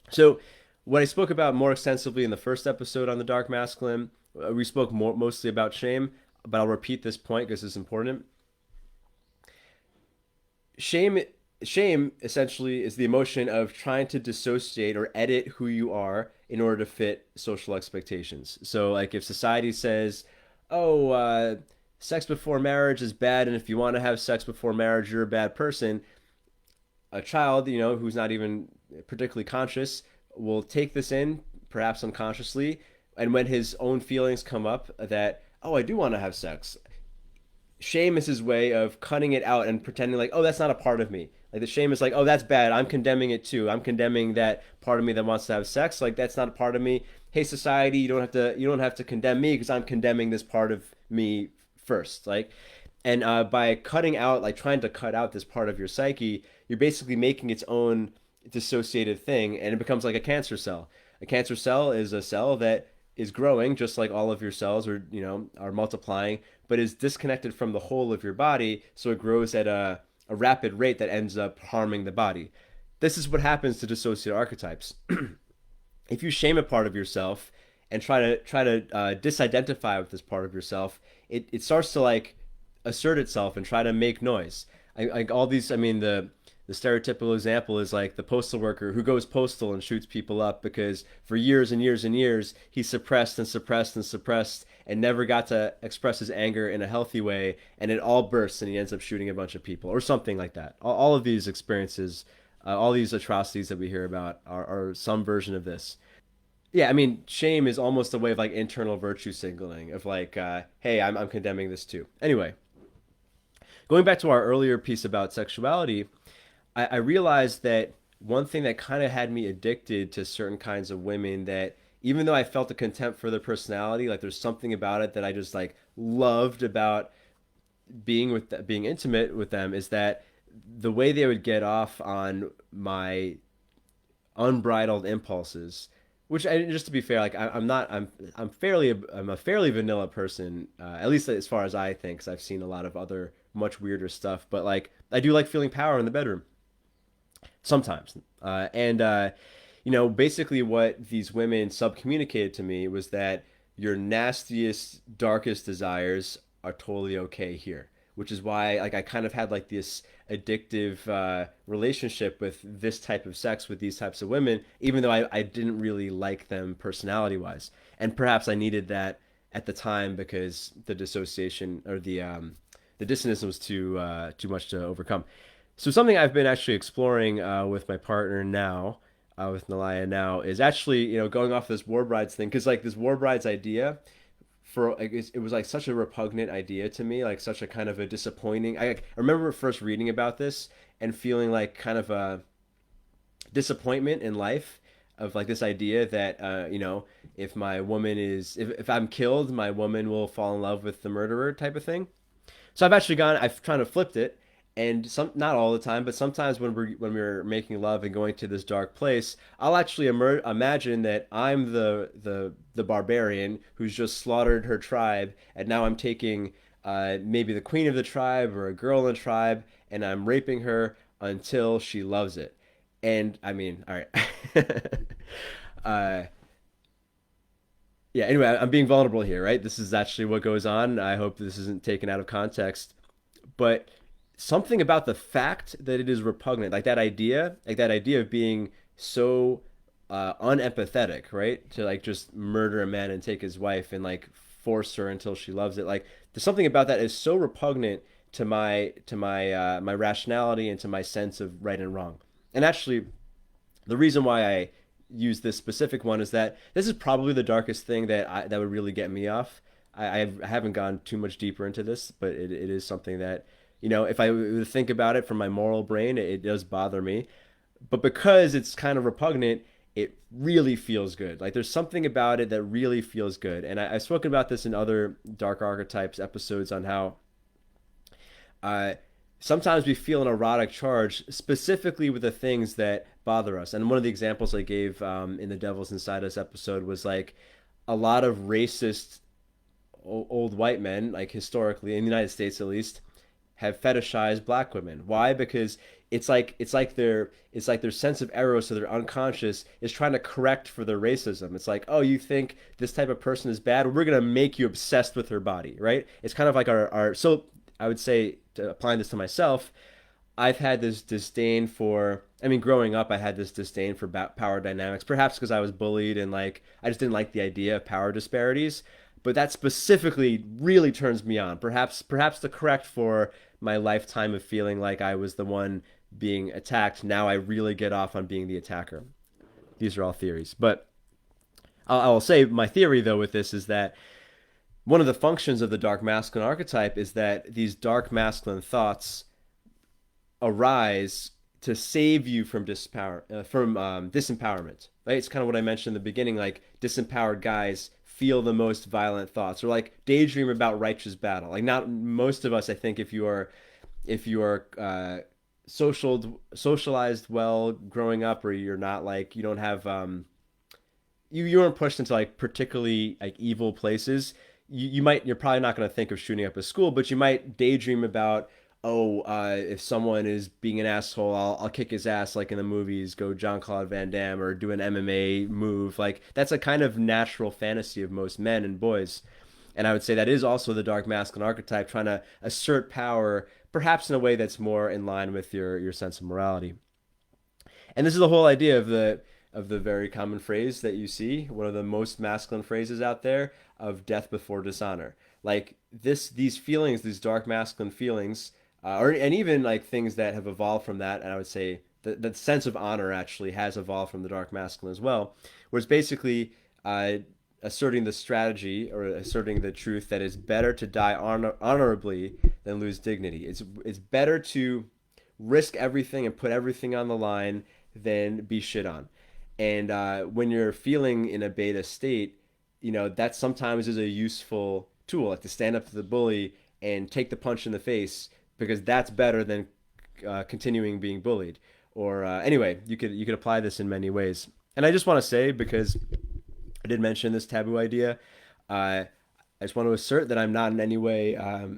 S1: So, what I spoke about more extensively in the first episode on the dark masculine, we spoke mostly about shame, but I'll repeat this point because it's important. Shame shame essentially is the emotion of trying to dissociate or edit who you are in order to fit social expectations. So like if society says, "Oh, sex before marriage is bad, and if you want to have sex before marriage, you're a bad person," a child, who's not even particularly conscious, will take this in, perhaps unconsciously, and when his own feelings come up that, "Oh, I do want to have sex," shame is his way of cutting it out and pretending like, "Oh, that's not a part of me." Like the shame is like, "Oh, that's bad. I'm condemning it too. I'm condemning that part of me that wants to have sex. Like that's not a part of me. Hey, society, you don't have to condemn me because I'm condemning this part of me first." Like, and by cutting out, like trying to cut out this part of your psyche, you're basically making its own dissociated thing, and it becomes like a cancer cell. A cancer cell is a cell that is growing just like all of your cells are multiplying, but is disconnected from the whole of your body, so it grows at a rapid rate that ends up harming the body. This is what happens to dissociative archetypes. If you shame a part of yourself and try to disidentify with this part of yourself, it starts to like assert itself and try to make noise. Like all these, I mean, the stereotypical example is like the postal worker who goes postal and shoots people up because for years and years and years he suppressed and suppressed and suppressed and never got to express his anger in a healthy way, and it all bursts and he ends up shooting a bunch of people or something like that. All of these experiences, all these atrocities that we hear about are some version of this. Yeah, I mean, shame is almost a way of like internal virtue signaling of like, hey, I'm condemning this too. Anyway, going back to our earlier piece about sexuality, I realized that one thing that kind of had me addicted to certain kinds of women, that even though I felt a contempt for their personality, like there's something about it that I just like loved about being intimate with them, is that the way they would get off on my unbridled impulses, which just to be fair, like I'm not, I'm a fairly vanilla person, at least as far as I think, because I've seen a lot of other much weirder stuff, but like I do like feeling power in the bedroom sometimes. And basically what these women subcommunicated to me was that your nastiest, darkest desires are totally okay here, which is why like I kind of had like this addictive relationship with this type of sex with these types of women, even though I didn't really like them personality wise. And perhaps I needed that at the time because the dissociation or the dissonance was too much to overcome. So something I've been actually exploring with my partner now, with Nalaya now, is actually going off this war brides thing, because like this war brides idea for like, it was like such a repugnant idea to me, like such a kind of a disappointing. I remember first reading about this and feeling like kind of a disappointment in life of like this idea that if my woman is if I'm killed, my woman will fall in love with the murderer type of thing. So I've actually I've kind of flipped it, And some, not all the time, but sometimes when we're making love and going to this dark place, I'll actually imagine that I'm the barbarian who's just slaughtered her tribe, and now I'm taking maybe the queen of the tribe or a girl in the tribe, and I'm raping her until she loves it. And I mean, all right. uh, yeah. Anyway, I'm being vulnerable here, right? This is actually what goes on. I hope this isn't taken out of context, but something about the fact that it is repugnant, like that idea of being so unempathetic, right? To like just murder a man and take his wife and like force her until she loves it. Like there's something about that is so repugnant to my rationality and to my sense of right and wrong. And actually, the reason why I use this specific one is that this is probably the darkest thing that would really get me off. I haven't gone too much deeper into this, but it is something that, if I were to think about it from my moral brain, it does bother me. But because it's kind of repugnant, it really feels good. Like there's something about it that really feels good. And I've spoken about this in other Dark Archetypes episodes on how uh, sometimes we feel an erotic charge specifically with the things that bother us. And one of the examples I gave in the Devil's Inside Us episode was like a lot of racist old white men, like historically in the United States at least, have fetishized black women. Why? Because it's like their sense of eros, so their unconscious is trying to correct for their racism. It's like, oh, you think this type of person is bad? We're gonna make you obsessed with her body, right? It's kind of like our so I would say, applying this to myself, I've had this disdain for. I mean, growing up, I had this disdain for power dynamics, perhaps because I was bullied and like I just didn't like the idea of power disparities. But that specifically really turns me on. Perhaps the correct for my lifetime of feeling like I was the one being attacked. Now I really get off on being the attacker. These are all theories, but I'll say my theory though with this is that one of the functions of the dark masculine archetype is that these dark masculine thoughts arise to save you from disempowerment. Right? It's kind of what I mentioned in the beginning. Like disempowered guys feel the most violent thoughts, or like daydream about righteous battle. Like not most of us, I think, if you are socialized well growing up, or you're not like you don't have you weren't pushed into like particularly like evil places. You're probably not going to think of shooting up a school, but you might daydream about, oh, if someone is being an asshole, I'll kick his ass like in the movies, go John Claude Van Damme or do an MMA move. Like that's a kind of natural fantasy of most men and boys. And I would say that is also the dark masculine archetype trying to assert power, perhaps in a way that's more in line with your sense of morality. And this is the whole idea of the very common phrase that you see, one of the most masculine phrases out there, of death before dishonor. Like these feelings, these dark masculine feelings, and even like things that have evolved from that. And I would say the sense of honor actually has evolved from the dark masculine as well, where it's basically asserting the strategy or asserting the truth that it's better to die honorably than lose dignity. It's better to risk everything and put everything on the line than be shit on. And when you're feeling in a beta state, that sometimes is a useful tool, like to stand up to the bully and take the punch in the face, because that's better than continuing being bullied. Or anyway, you could apply this in many ways. And I just want to say, because I did mention this taboo idea, I just want to assert that I'm not in any way uh,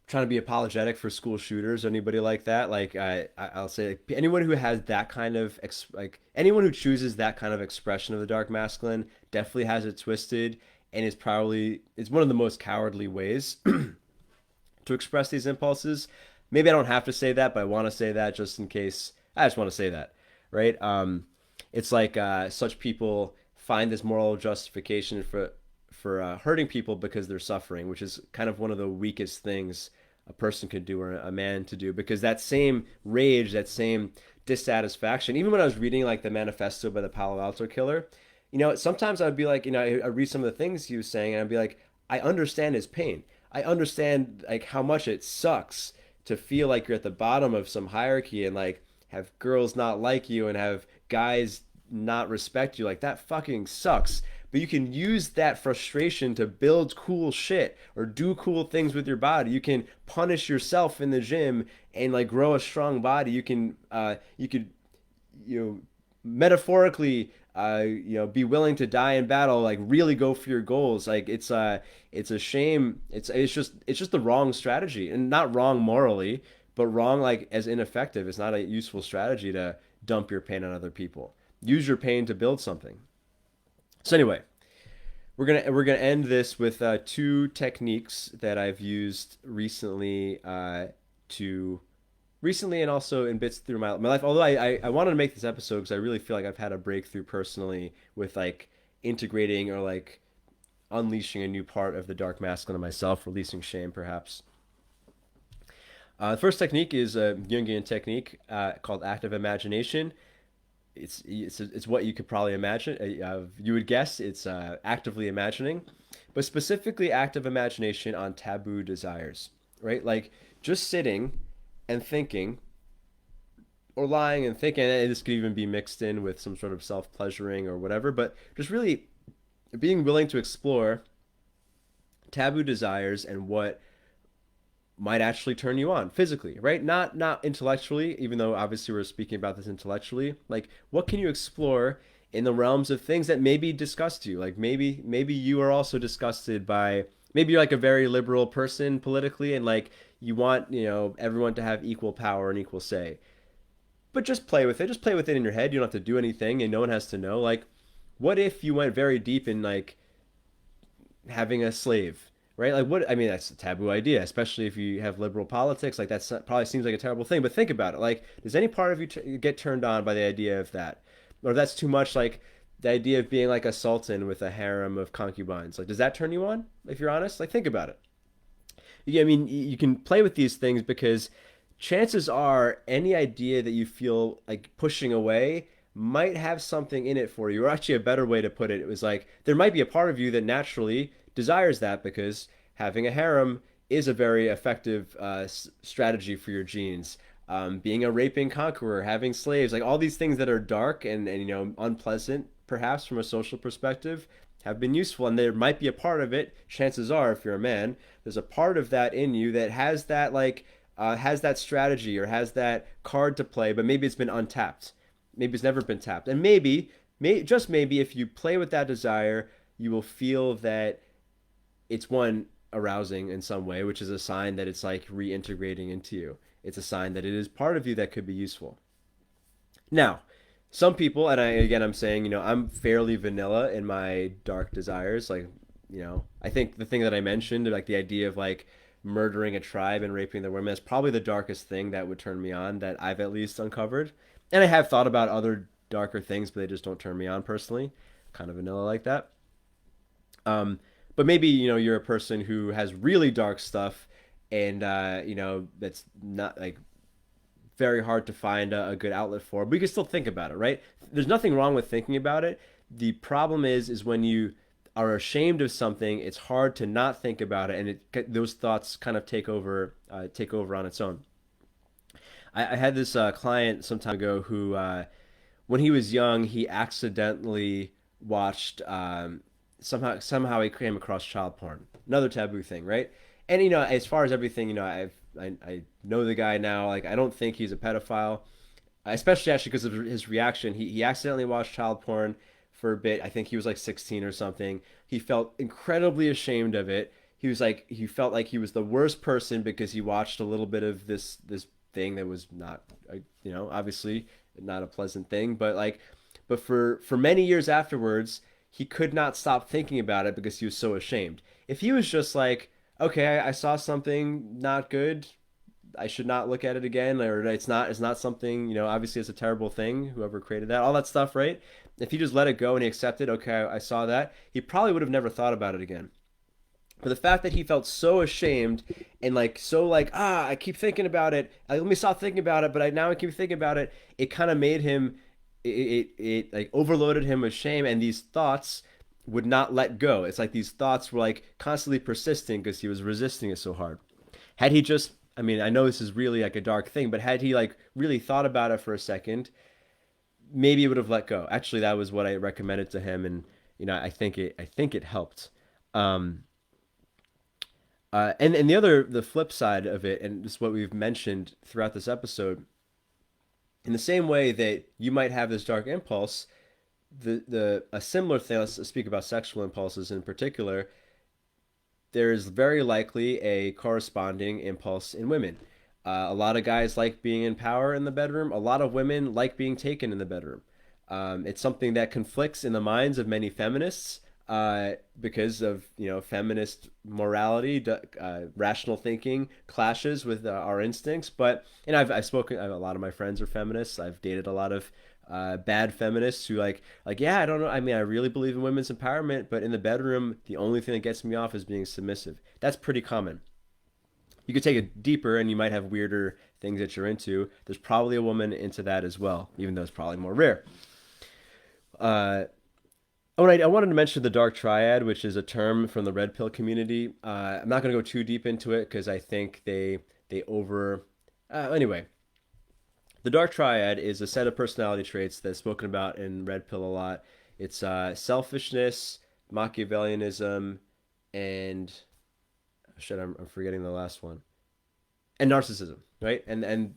S1: trying to be apologetic for school shooters or anybody like that. Like I'll say, like, anyone who has that kind of like anyone who chooses that kind of expression of the dark masculine definitely has it twisted, and it's one of the most cowardly ways to express these impulses. Maybe I don't have to say that, but I want to say that just in case. I just want to say that, right? It's like such people find this moral justification for hurting people because they're suffering, which is kind of one of the weakest things a person could do or a man to do, because that same rage, that same dissatisfaction, even when I was reading like the manifesto by the Palo Alto killer, sometimes I'd be like, I read some of the things he was saying and I'd be like, I understand his pain. I understand like how much it sucks to feel like you're at the bottom of some hierarchy and like have girls not like you and have guys not respect you. Like that fucking sucks. but you can use that frustration to build cool shit or do cool things with your body. You can punish yourself in the gym and like grow a strong body. You could you know metaphorically be willing to die in battle, like really go for your goals. Like it's a shame. It's just the wrong strategy, and not wrong morally, but wrong like as ineffective. It's not a useful strategy to dump your pain on other people. Use your pain to build something. So anyway, we're gonna end this with two techniques that I've used to recently and also in bits through my life. Although I wanted to make this episode because I really feel like I've had a breakthrough personally with like integrating or like unleashing a new part of the dark masculine in myself, releasing shame perhaps. The first technique is a Jungian technique called active imagination. It's what you could probably imagine. You would guess it's actively imagining, but specifically active imagination on taboo desires, right? Like just sitting and thinking, or lying and thinking. And this could even be mixed in with some sort of self pleasuring or whatever, but just really being willing to explore taboo desires and what might actually turn you on physically, right? Not intellectually, even though obviously we're speaking about this intellectually. Like what can you explore in the realms of things that maybe disgust you? Like maybe you are also disgusted by, maybe you're like a very liberal person politically and like you want, everyone to have equal power and equal say. But just play with it. Just play with it in your head. You don't have to do anything and no one has to know. Like what if you went very deep in like having a slave, right? Like what? I mean, that's a taboo idea, especially if you have liberal politics. Like that probably seems like a terrible thing. But think about it. Like, does any part of you get turned on by the idea of that, or that's too much? Like the idea of being like a sultan with a harem of concubines. Like, does that turn you on? If you're honest, like think about it. Yeah, I mean, you can play with these things because chances are any idea that you feel like pushing away might have something in it for you. Or actually, a better way to put it, it was like there might be a part of you that naturally desires that because having a harem is a very effective strategy for your genes. Being a raping conqueror, having slaves, like all these things that are dark and unpleasant, perhaps from a social perspective, have been useful. And there might be a part of it. Chances are, if you're a man, there's a part of that in you that has that strategy or has that card to play, but maybe it's been untapped. Maybe it's never been tapped. And just maybe, if you play with that desire, you will feel that it's one arousing in some way, which is a sign that it's like reintegrating into you. It's a sign that it is part of you that could be useful. Now, some people, and I'm saying, I'm fairly vanilla in my dark desires. Like, I think the thing that I mentioned, like the idea of like murdering a tribe and raping their women, is probably the darkest thing that would turn me on that I've at least uncovered. And I have thought about other darker things, but they just don't turn me on personally. Kind of vanilla like that. But maybe you're a person who has really dark stuff, and that's not like very hard to find a good outlet for. But you can still think about it, right? There's nothing wrong with thinking about it. The problem is when you are ashamed of something, it's hard to not think about it, and those thoughts kind of take over on its own. I had this client some time ago who, when he was young, he accidentally watched somehow he came across child porn, another taboo thing, right? And as far as everything, I know the guy now. Like I don't think he's a pedophile, especially actually because of his reaction. He accidentally watched child porn for a bit. I think he was like 16 or something. He felt incredibly ashamed of it. He felt like he was the worst person because he watched a little bit of this thing that was not, obviously not a pleasant thing, but for many years afterwards, he could not stop thinking about it because he was so ashamed. If he was just like, okay, I saw something not good, I should not look at it again, or it's not something, obviously it's a terrible thing, whoever created that, all that stuff, right? If he just let it go and he accepted, okay, I saw that, he probably would have never thought about it again. But the fact that he felt so ashamed and like so like I keep thinking about it. Let me stop thinking about it, but now I keep thinking about it. It kind of made him. It like overloaded him with shame, and these thoughts would not let go. It's like these thoughts were like constantly persisting because he was resisting it so hard. Had he just, I mean, I know this is really like a dark thing, but had he like really thought about it for a second, maybe it would have let go. Actually, that was what I recommended to him, and I think it helped. Um, and the flip side of it, and this is what we've mentioned throughout this episode, in the same way that you might have this dark impulse, the a similar thing. Let's speak about sexual impulses in particular. There is very likely a corresponding impulse in women. A lot of guys like being in power in the bedroom. A lot of women like being taken in the bedroom. It's something that conflicts in the minds of many feminists because of feminist morality, rational thinking clashes with our instincts. But I've spoken. A lot of my friends are feminists. I've dated a lot of bad feminists who yeah, I don't know. I mean, I really believe in women's empowerment, but in the bedroom, the only thing that gets me off is being submissive. That's pretty common. You could take it deeper, and you might have weirder things that you're into. There's probably a woman into that as well, even though it's probably more rare. Uh, Oh, and I wanted to mention the dark triad, which is a term from the red pill community. I'm not going to go too deep into it because I think they over. Anyway, the dark triad is a set of personality traits that's spoken about in red pill a lot. It's selfishness, Machiavellianism, and shit, I'm forgetting the last one, and narcissism, right? And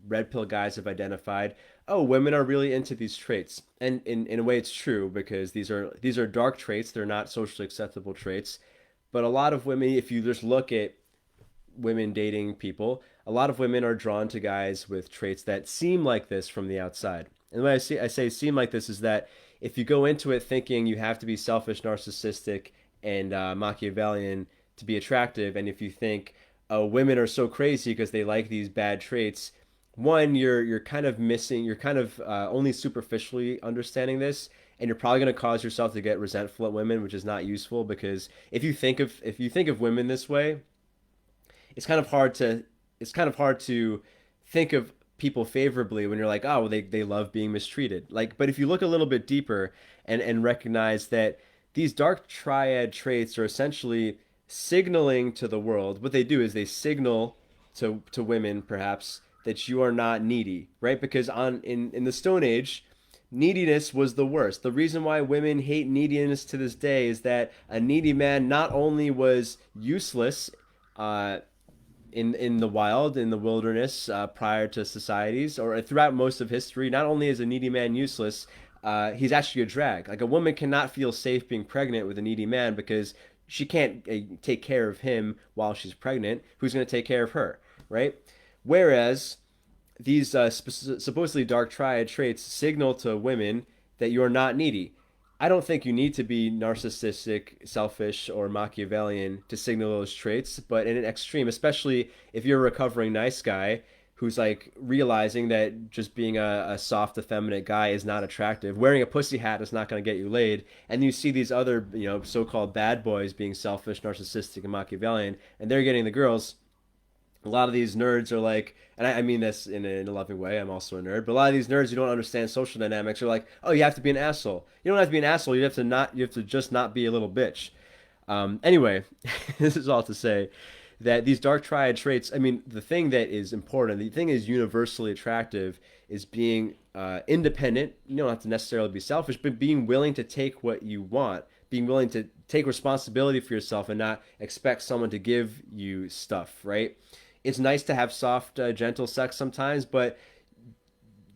S1: red pill guys have identified, oh, women are really into these traits. And in a way it's true because these are dark traits, they're not socially acceptable traits. But a lot of women, if you just look at women dating people, a lot of women are drawn to guys with traits that seem like this from the outside. And when I say seem like this is that if you go into it thinking you have to be selfish, narcissistic, and Machiavellian to be attractive, and if you think, oh, women are so crazy because they like these bad traits, one, you're kind of missing, you're kind of only superficially understanding this, and you're probably going to cause yourself to get resentful at women, which is not useful because if you think of women this way, it's kind of hard to think of people favorably when you're like, oh, well, they love being mistreated. Like, but if you look a little bit deeper and recognize that these dark triad traits are essentially signaling to the world, what they do is they signal to women perhaps that you are not needy, right? Because in the Stone Age, neediness was the worst. The reason why women hate neediness to this day is that a needy man not only was useless uh, in the wild, in the wilderness, prior to societies, or throughout most of history, not only is a needy man useless, he's actually a drag. Like a woman cannot feel safe being pregnant with a needy man because she can't take care of him while she's pregnant. Who's going to take care of her, right? Whereas these supposedly dark triad traits signal to women that you're not needy. I don't think you need to be narcissistic, selfish, or Machiavellian to signal those traits, but in an extreme, especially if you're a recovering nice guy who's like realizing that just being a soft, effeminate guy is not attractive. Wearing a pussy hat is not going to get you laid. And you see these other, so-called bad boys being selfish, narcissistic, and Machiavellian, and they're getting the girls. A lot of these nerds are like, and I mean this in a loving way. I'm also a nerd, but a lot of these nerds who don't understand social dynamics are like, oh, you have to be an asshole. You don't have to be an asshole. You have to just not be a little bitch. Anyway, this is all to say that these dark triad traits. I mean, the thing that is important, the thing is universally attractive, is being independent. You don't have to necessarily be selfish, but being willing to take what you want, being willing to take responsibility for yourself, and not expect someone to give you stuff. Right? It's nice to have soft, gentle sex sometimes, but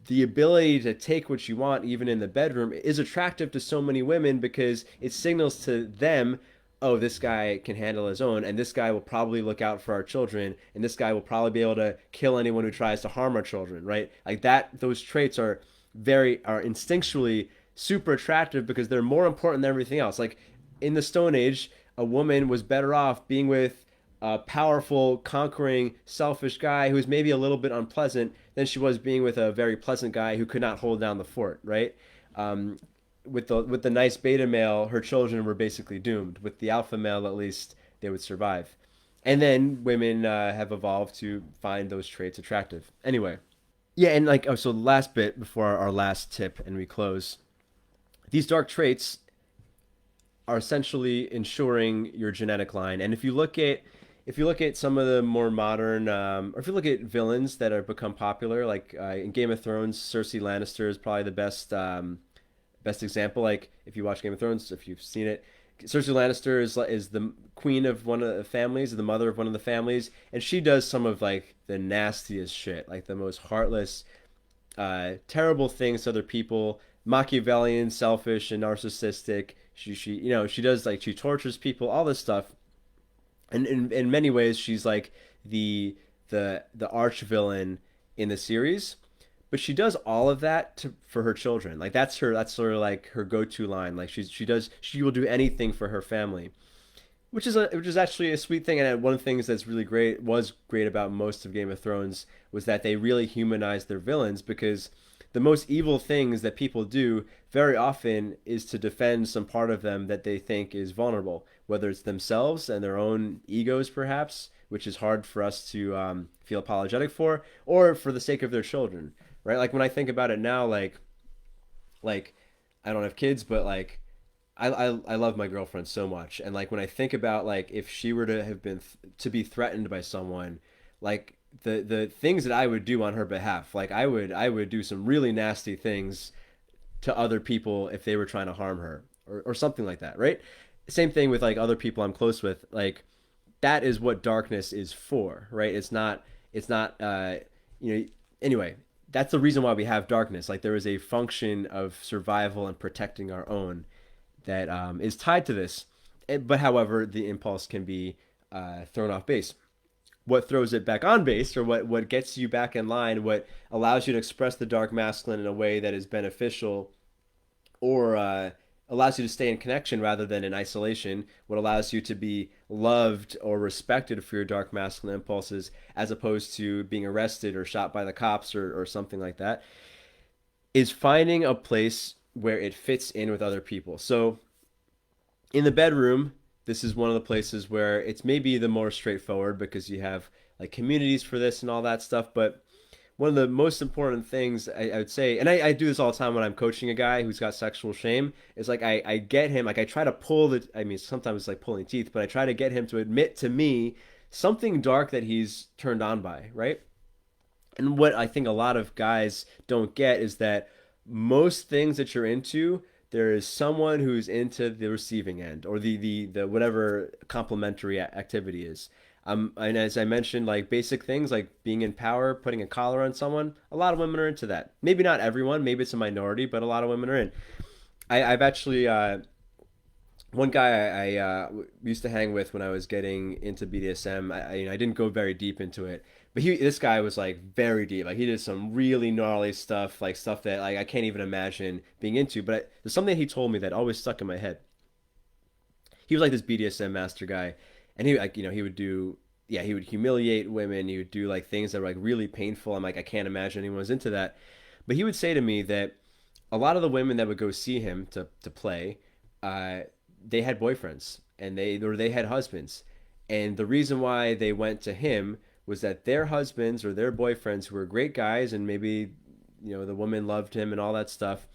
S1: the ability to take what you want, even in the bedroom, is attractive to so many women because it signals to them, oh, this guy can handle his own, and this guy will probably look out for our children, and this guy will probably be able to kill anyone who tries to harm our children, right? Like that, those traits are instinctually super attractive because they're more important than everything else. Like in the Stone Age, a woman was better off being with a powerful, conquering, selfish guy who's maybe a little bit unpleasant than she was being with a very pleasant guy who could not hold down the fort, right? With the nice beta male, her children were basically doomed. With the alpha male, at least they would survive. And then women have evolved to find those traits attractive. Anyway, yeah, and like, oh, so the last bit before our last tip and we close. These dark traits are essentially ensuring your genetic line. And if you look at some of the more modern, or if you look at villains that have become popular, like in Game of Thrones, Cersei Lannister is probably the best Best example, like if you watch Game of Thrones, if you've seen it, Cersei Lannister is the queen of one of the families, the mother of one of the families, and she does some of like the nastiest shit, like the most heartless, terrible things to other people, Machiavellian, selfish, and narcissistic. She does like she tortures people, all this stuff, and in many ways she's like the the arch villain in the series, but she does all of that for her children. Like that's sort of like her go-to line. Like she will do anything for her family, which is actually a sweet thing. And one of the things that's really great about most of Game of Thrones was that they really humanized their villains, because the most evil things that people do very often is to defend some part of them that they think is vulnerable, whether it's themselves and their own egos, perhaps, which is hard for us to feel apologetic for, or for the sake of their children, right? Like when I think about it now, like I don't have kids, but like I love my girlfriend so much, and like when I think about like if she were to have been to be threatened by someone, like the things that I would do on her behalf, like I would do some really nasty things to other people if they were trying to harm her, or something like that, right? Same thing with like other people I'm close with, like that is what darkness is for, right? It's not you know anyway, that's the reason why we have darkness. Like there is a function of survival and protecting our own that is tied to this. But however, the impulse can be thrown off base. What throws it back on base, or what gets you back in line, what allows you to express the dark masculine in a way that is beneficial, or allows you to stay in connection rather than in isolation, what allows you to be loved or respected for your dark masculine impulses, as opposed to being arrested or shot by the cops, or something like that, is finding a place where it fits in with other people. So in the bedroom, this is one of the places where it's maybe the more straightforward, because you have like communities for this and all that stuff. But one of the most important things I would say, and I do this all the time when I'm coaching a guy who's got sexual shame, is like I get him, like I try to pull I mean, sometimes it's like pulling teeth, but I try to get him to admit to me something dark that he's turned on by, right? And what I think a lot of guys don't get is that most things that you're into, there is someone who's into the receiving end, or the whatever complementary activity is. And as I mentioned, like basic things like being in power, putting a collar on someone, a lot of women are into that. Maybe not everyone, maybe it's a minority, but a lot of women are in. I've actually one guy I used to hang with when I was getting into BDSM. I didn't go very deep into it, but this guy was like very deep. Like he did some really gnarly stuff, like stuff that like I can't even imagine being into. But there's something he told me that always stuck in my head. He was like this BDSM master guy, and he like he would do, yeah, he would humiliate women. He would do like things that were like really painful. I'm like, I can't imagine anyone was into that. But he would say to me that a lot of the women that would go see him to play, uh, they had boyfriends, and they had husbands, and the reason why they went to him was that their husbands or their boyfriends, who were great guys, and maybe the woman loved him and all that stuff,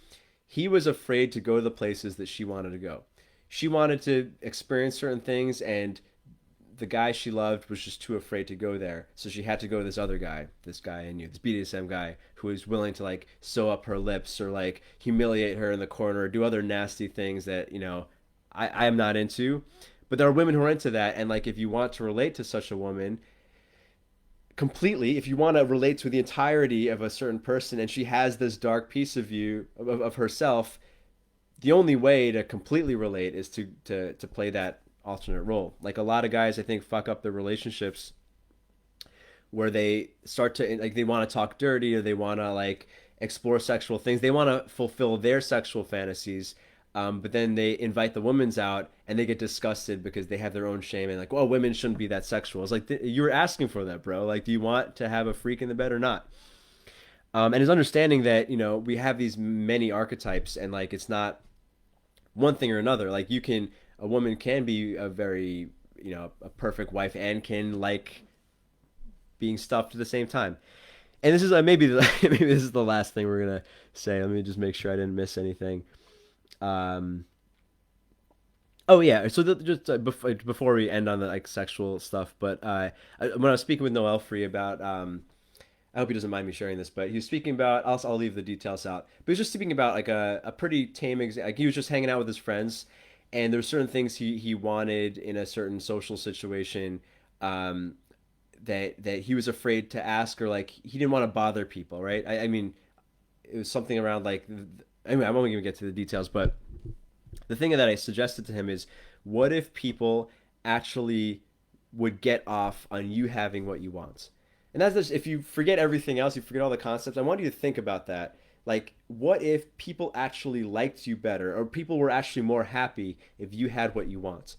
S1: he was afraid to go to the places that she wanted to go. She wanted to experience certain things, and the guy she loved was just too afraid to go there. So she had to go to this other guy, this guy I knew, this BDSM guy, who was willing to like sew up her lips, or like humiliate her in the corner, or do other nasty things that, I am not into. But there are women who are into that. And like, if you want to relate to such a woman completely, if you want to relate to the entirety of a certain person, and she has this dark piece of you, of herself, the only way to completely relate is to play that alternate role. Like a lot of guys, I think, fuck up their relationships where they start to like they want to talk dirty, or they want to like explore sexual things. They want to fulfill their sexual fantasies, but then they invite the women's out, and they get disgusted because they have their own shame, and like, well, women shouldn't be that sexual. It's like you're asking for that, bro. Like, do you want to have a freak in the bed or not? And his understanding that we have these many archetypes, and like it's not one thing or another. Like a woman can be a very a perfect wife, and can like being stuffed at the same time. And this is maybe maybe this is the last thing we're gonna say. Let me just make sure I didn't miss anything. Um, oh yeah, so just before we end on the like sexual stuff, but when I was speaking with Noelfry about I hope he doesn't mind me sharing this, but he was speaking about. I'll leave the details out. But he was just speaking about like a pretty tame. Like he was just hanging out with his friends, and there's certain things he wanted in a certain social situation, um, that he was afraid to ask, or like he didn't want to bother people. Right? I mean, it was something around like. Anyway, I'm only gonna get to the details, but the thing that I suggested to him is, what if people actually would get off on you having what you want? And that's just, if you forget everything else, you forget all the concepts. I want you to think about that. Like, what if people actually liked you better, or people were actually more happy if you had what you want?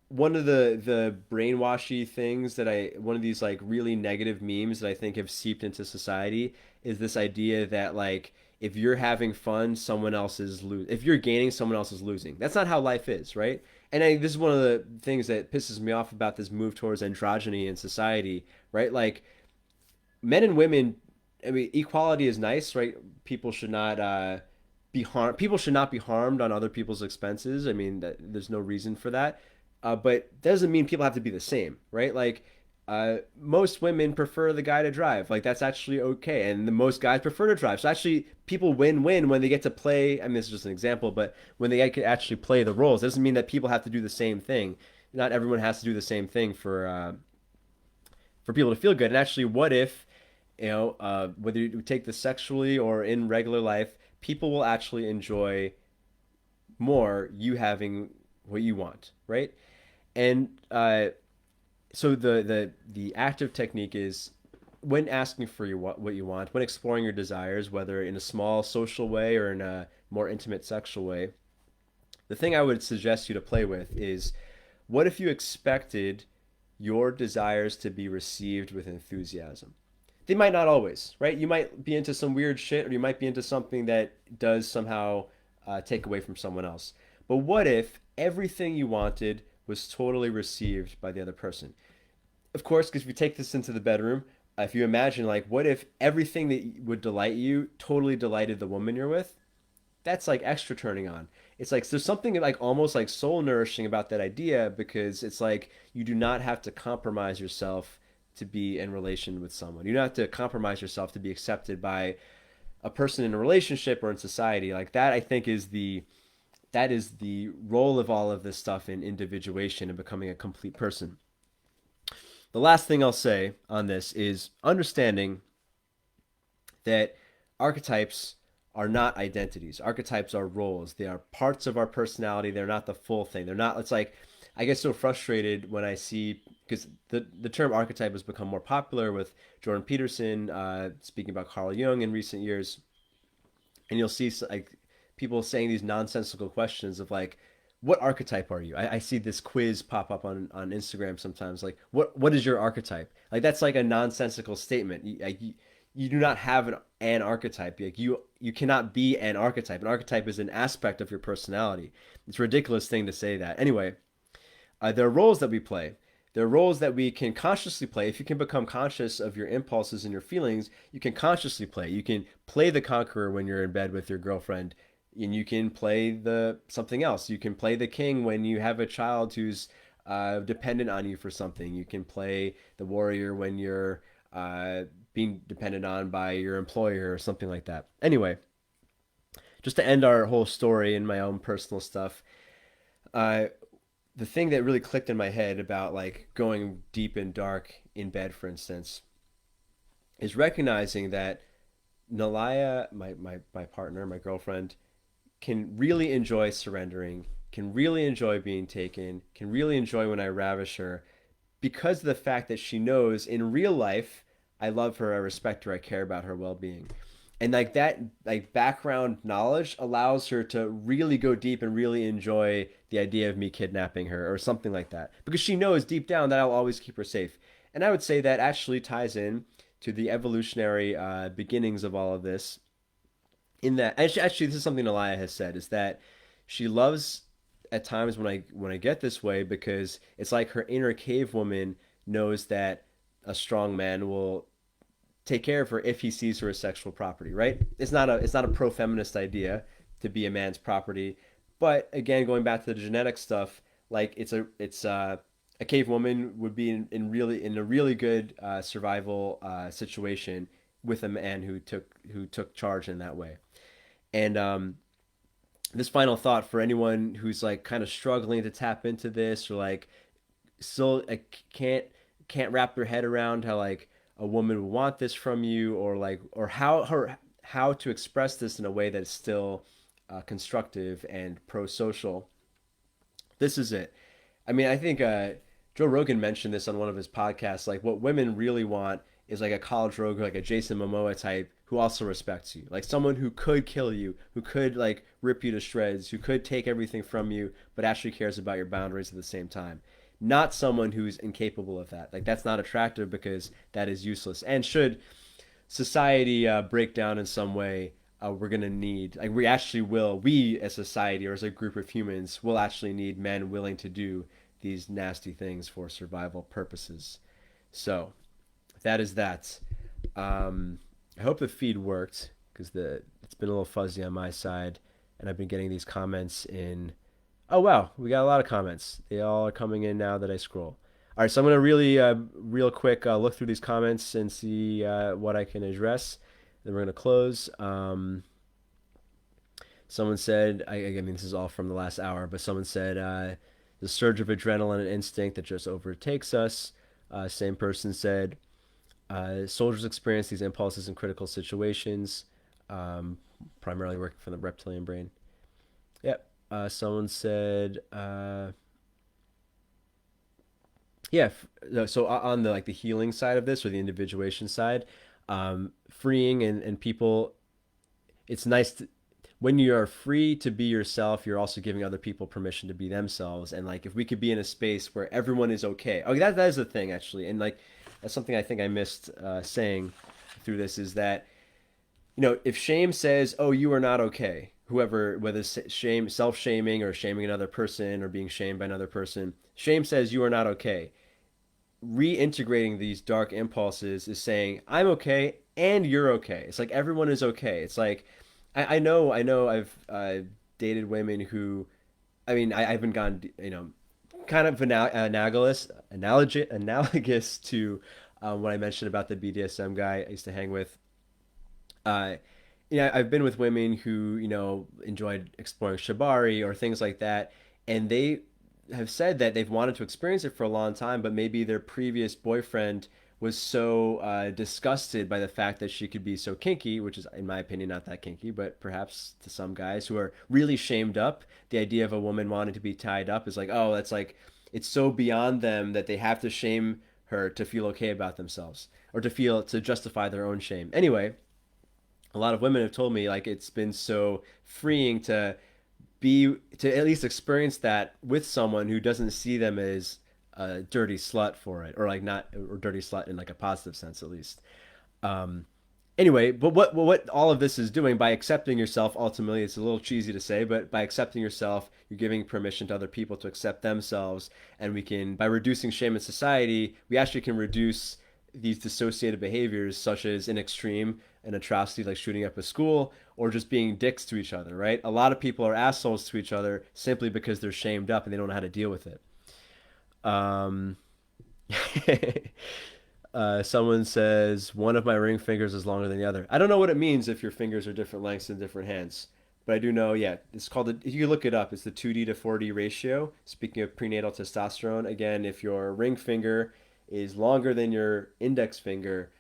S1: One of the brainwashy things that one of these like really negative memes that I think have seeped into society is this idea that like if you're having fun, someone else is losing. If you're gaining, someone else is losing. That's not how life is, right? And this is one of the things that pisses me off about this move towards androgyny in society, right? Like men and women, I mean, equality is nice, right? People should not be harmed. People should not be harmed on other people's expenses. I mean, there's no reason for that. But doesn't mean people have to be the same, right? Like most women prefer the guy to drive. Like that's actually okay, and the most guys prefer to drive. So actually, people win-win when they get to play. I mean, this is just an example, but when they can actually play the roles, it doesn't mean that people have to do the same thing. Not everyone has to do the same thing for people to feel good. And actually, what if whether you take this sexually or in regular life, people will actually enjoy more you having what you want, right? And so the active technique is when asking for what you want, when exploring your desires, whether in a small social way or in a more intimate sexual way. The thing I would suggest you to play with is, what if you expected your desires to be received with enthusiasm? They might not always, right? You might be into some weird shit, or you might be into something that does somehow take away from someone else. But what if everything you wanted was totally received by the other person? Of course, because if you take this into the bedroom, if you imagine, like, what if everything that would delight you totally delighted the woman you're with? That's like extra turning on. It's like there's something like almost like soul nourishing about that idea, because it's like you do not have to compromise yourself to be in relation with someone. You don't have to compromise yourself to be accepted by a person in a relationship or in society. Like that, I think that is the role of all of this stuff in individuation and becoming a complete person. The last thing I'll say on this is understanding that archetypes are not identities. Archetypes are roles. They are parts of our personality. They're not the full thing. They're not, it's like, I get so frustrated when I see, because the term archetype has become more popular with Jordan Peterson speaking about Carl Jung in recent years. And you'll see like people saying these nonsensical questions of like, what archetype are you? I see this quiz pop up on Instagram sometimes. Like, what is your archetype? Like, that's like a nonsensical statement. You do not have an archetype. Like, you cannot be an archetype. An archetype is an aspect of your personality. It's a ridiculous thing to say that. Anyway, there are roles that we play. There are roles that we can consciously play. If you can become conscious of your impulses and your feelings, you can consciously play. You can play the conqueror when you're in bed with your girlfriend, and you can play the something else. You can play the king when you have a child who's dependent on you for something. You can play the warrior when you're being dependent on by your employer or something like that. Anyway, just to end our whole story and my own personal stuff, uh, the thing that really clicked in my head about like going deep and dark in bed, for instance, is recognizing that Nalaya, my partner, my girlfriend, can really enjoy surrendering, can really enjoy being taken, can really enjoy when I ravish her, because of the fact that she knows in real life I love her, I respect her, I care about her well-being. And like that like background knowledge allows her to really go deep and really enjoy the idea of me kidnapping her or something like that, because she knows deep down that I'll always keep her safe. And I would say that actually ties in to the evolutionary beginnings of all of this, in that actually this is something Elia has said, is that she loves at times when I get this way, because it's like her inner cave woman knows that a strong man will take care of her if he sees her as sexual property, right? It's not a pro feminist idea to be a man's property, but again, going back to the genetic stuff, like it's a cave woman would be in a really good survival situation with a man who took charge in that way. And this final thought for anyone who's like kind of struggling to tap into this, or like still can't wrap their head around how like a woman would want this from you, or like or how to express this in a way that's still constructive and pro social. This is it. I mean, I think Joe Rogan mentioned this on one of his podcasts. Like, what women really want is like a college rogue, like a Jason Momoa type, who also respects you, like someone who could kill you, who could like rip you to shreds, who could take everything from you, but actually cares about your boundaries at the same time. Not someone who's incapable of that. Like, that's not attractive because that is useless. And should society break down in some way, we're gonna need like we actually will we as society or as a group of humans will actually need men willing to do these nasty things for survival purposes. So that is that. I hope the feed worked because the it's been a little fuzzy on my side, and I've been getting these comments in. Oh wow, we got a lot of comments. They all are coming in now that I scroll. All right, so I'm gonna really, real quick, look through these comments and see what I can address. Then we're gonna close. Someone said, I mean, this is all from the last hour, but someone said the surge of adrenaline and instinct that just overtakes us. Same person said soldiers experience these impulses in critical situations, um, primarily working from the reptilian brain. Yep. Someone said, yeah. So on the like the healing side of this or the individuation side, freeing and people, it's nice to, when you are free to be yourself, you're also giving other people permission to be themselves. And like if we could be in a space where everyone is okay. Oh, that is the thing actually, and like that's something I think I missed saying through this is that if shame says, "Oh, you are not okay," whoever, whether it's shame, self-shaming, or shaming another person, or being shamed by another person, shame says you are not okay. Reintegrating these dark impulses is saying, "I'm okay and you're okay." It's like everyone is okay. It's like I know, I've dated women who, I mean, I haven't gone, kind of analogous to what I mentioned about the BDSM guy I used to hang with. Uh, I've been with women who, enjoyed exploring shibari or things like that, and they have said that they've wanted to experience it for a long time, but maybe their previous boyfriend was so disgusted by the fact that she could be so kinky, which is, in my opinion, not that kinky, but perhaps to some guys who are really shamed up, the idea of a woman wanting to be tied up is like, oh, that's like, it's so beyond them that they have to shame her to feel okay about themselves or to justify their own shame. Anyway, a lot of women have told me like it's been so freeing to at least experience that with someone who doesn't see them as a dirty slut for it, or like not, or dirty slut in like a positive sense at least. um anyway, but what all of this is doing by accepting yourself, ultimately, it's a little cheesy to say, but by accepting yourself, you're giving permission to other people to accept themselves. And we can, by reducing shame in society, we actually can reduce these dissociated behaviors, such as an extreme, an atrocity like shooting up a school, or just being dicks to each other, right? A lot of people are assholes to each other simply because they're shamed up and they don't know how to deal with it. um Someone says one of my ring fingers is longer than the other. I don't know what it means if your fingers are different lengths in different hands, but I do know. Yeah, it's called. If you look it up, it's the 2D to 4D ratio. Speaking of prenatal testosterone, again, if your ring finger is longer than your index finger,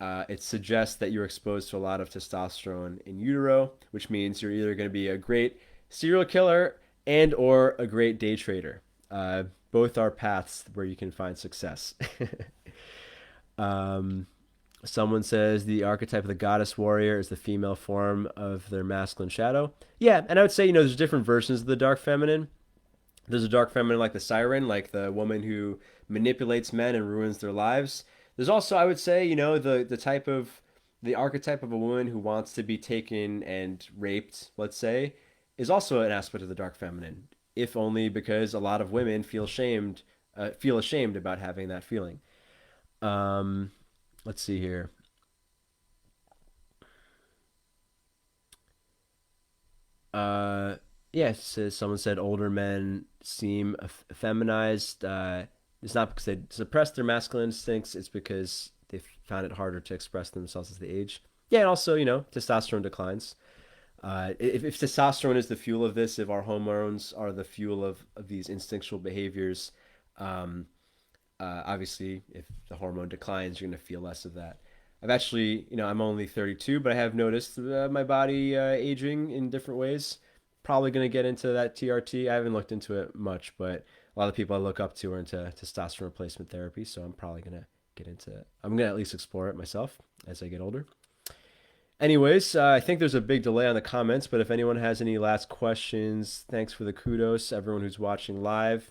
S1: it suggests that you're exposed to a lot of testosterone in utero, which means you're either going to be a great serial killer and or a great day trader. Both are paths where you can find success. Um, Someone says the archetype of the goddess warrior is the female form of their masculine shadow. Yeah, and I would say, there's different versions of the dark feminine. There's a dark feminine like the siren, like the woman who manipulates men and ruins their lives. There's also, I would say, the type of the archetype of a woman who wants to be taken and raped, let's say, is also an aspect of the dark feminine, if only because a lot of women feel ashamed about having that feeling. Um, let's see here. Uh, yeah, so someone said older men seem feminized. it's not because they suppress their masculine instincts. It's because they found it harder to express themselves as they age. Yeah, and also, testosterone declines. If testosterone is the fuel of this, if our hormones are the fuel of these instinctual behaviors, um, obviously, if the hormone declines, you're going to feel less of that. I've actually, I'm only 32, but I have noticed my body aging in different ways. Probably going to get into that TRT. I haven't looked into it much, but a lot of people I look up to are into testosterone replacement therapy, so I'm probably going to get into it. I'm going to at least explore it myself as I get older. Anyways, I think there's a big delay on the comments, but if anyone has any last questions, thanks for the kudos, everyone who's watching live.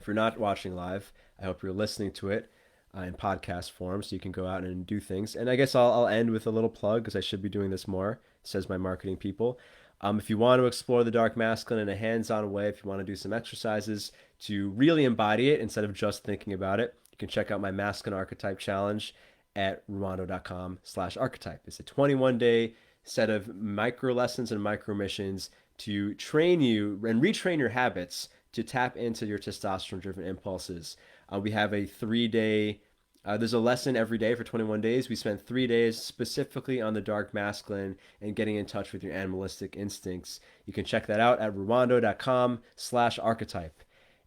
S1: If you're not watching live, I hope you're listening to it in podcast form so you can go out and do things. And I guess I'll end with a little plug because I should be doing this more, says my marketing people. If you want to explore the dark masculine in a hands-on way, if you want to do some exercises to really embody it instead of just thinking about it, you can check out my masculine archetype challenge at ruwando.com/archetype. It's a 21-day set of micro lessons and micro missions to train you and retrain your habits to tap into your testosterone-driven impulses. We have a 3-day, there's a lesson every day for 21 days. We spend 3 days specifically on the dark masculine and getting in touch with your animalistic instincts. You can check that out at ruwando.com/archetype.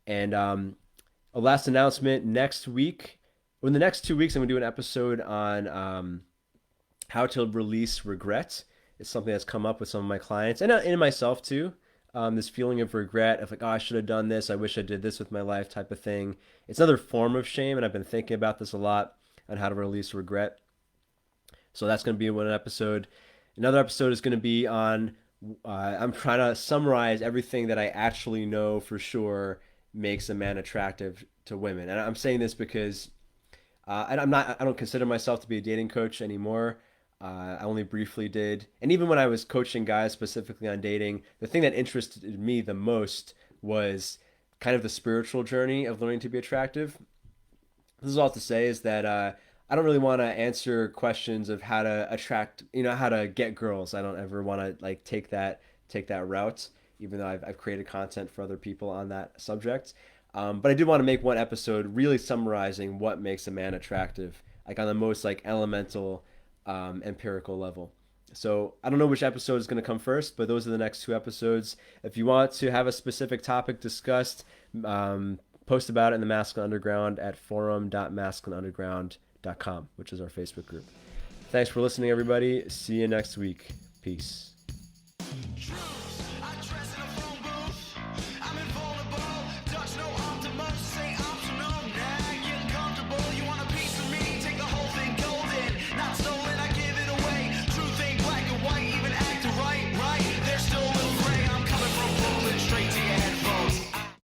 S1: And a last announcement next week, in the next 2 weeks, I'm going to do an episode on how to release regret. It's something that's come up with some of my clients and myself too. This feeling of regret of like, oh, I should have done this. I wish I did this with my life type of thing. It's another form of shame, and I've been thinking about this a lot on how to release regret. So that's going to be one episode. Another episode is going to be on, I'm trying to summarize everything that I actually know for sure makes a man attractive to women. And I'm saying this because and I don't consider myself to be a dating coach anymore. I only briefly did. And even when I was coaching guys specifically on dating, the thing that interested me the most was kind of the spiritual journey of learning to be attractive. This is all to say is that I don't really want to answer questions of how to attract, how to get girls. I don't ever want to like take that route, even though I've created content for other people on that subject. But I did want to make one episode really summarizing what makes a man attractive, like on the most like elemental, empirical level. So I don't know which episode is going to come first, but those are the next 2 episodes. If you want to have a specific topic discussed, post about it in the Masculine Underground at forum.masculineunderground.com, which is our Facebook group. Thanks for listening, everybody. See you next week. Peace.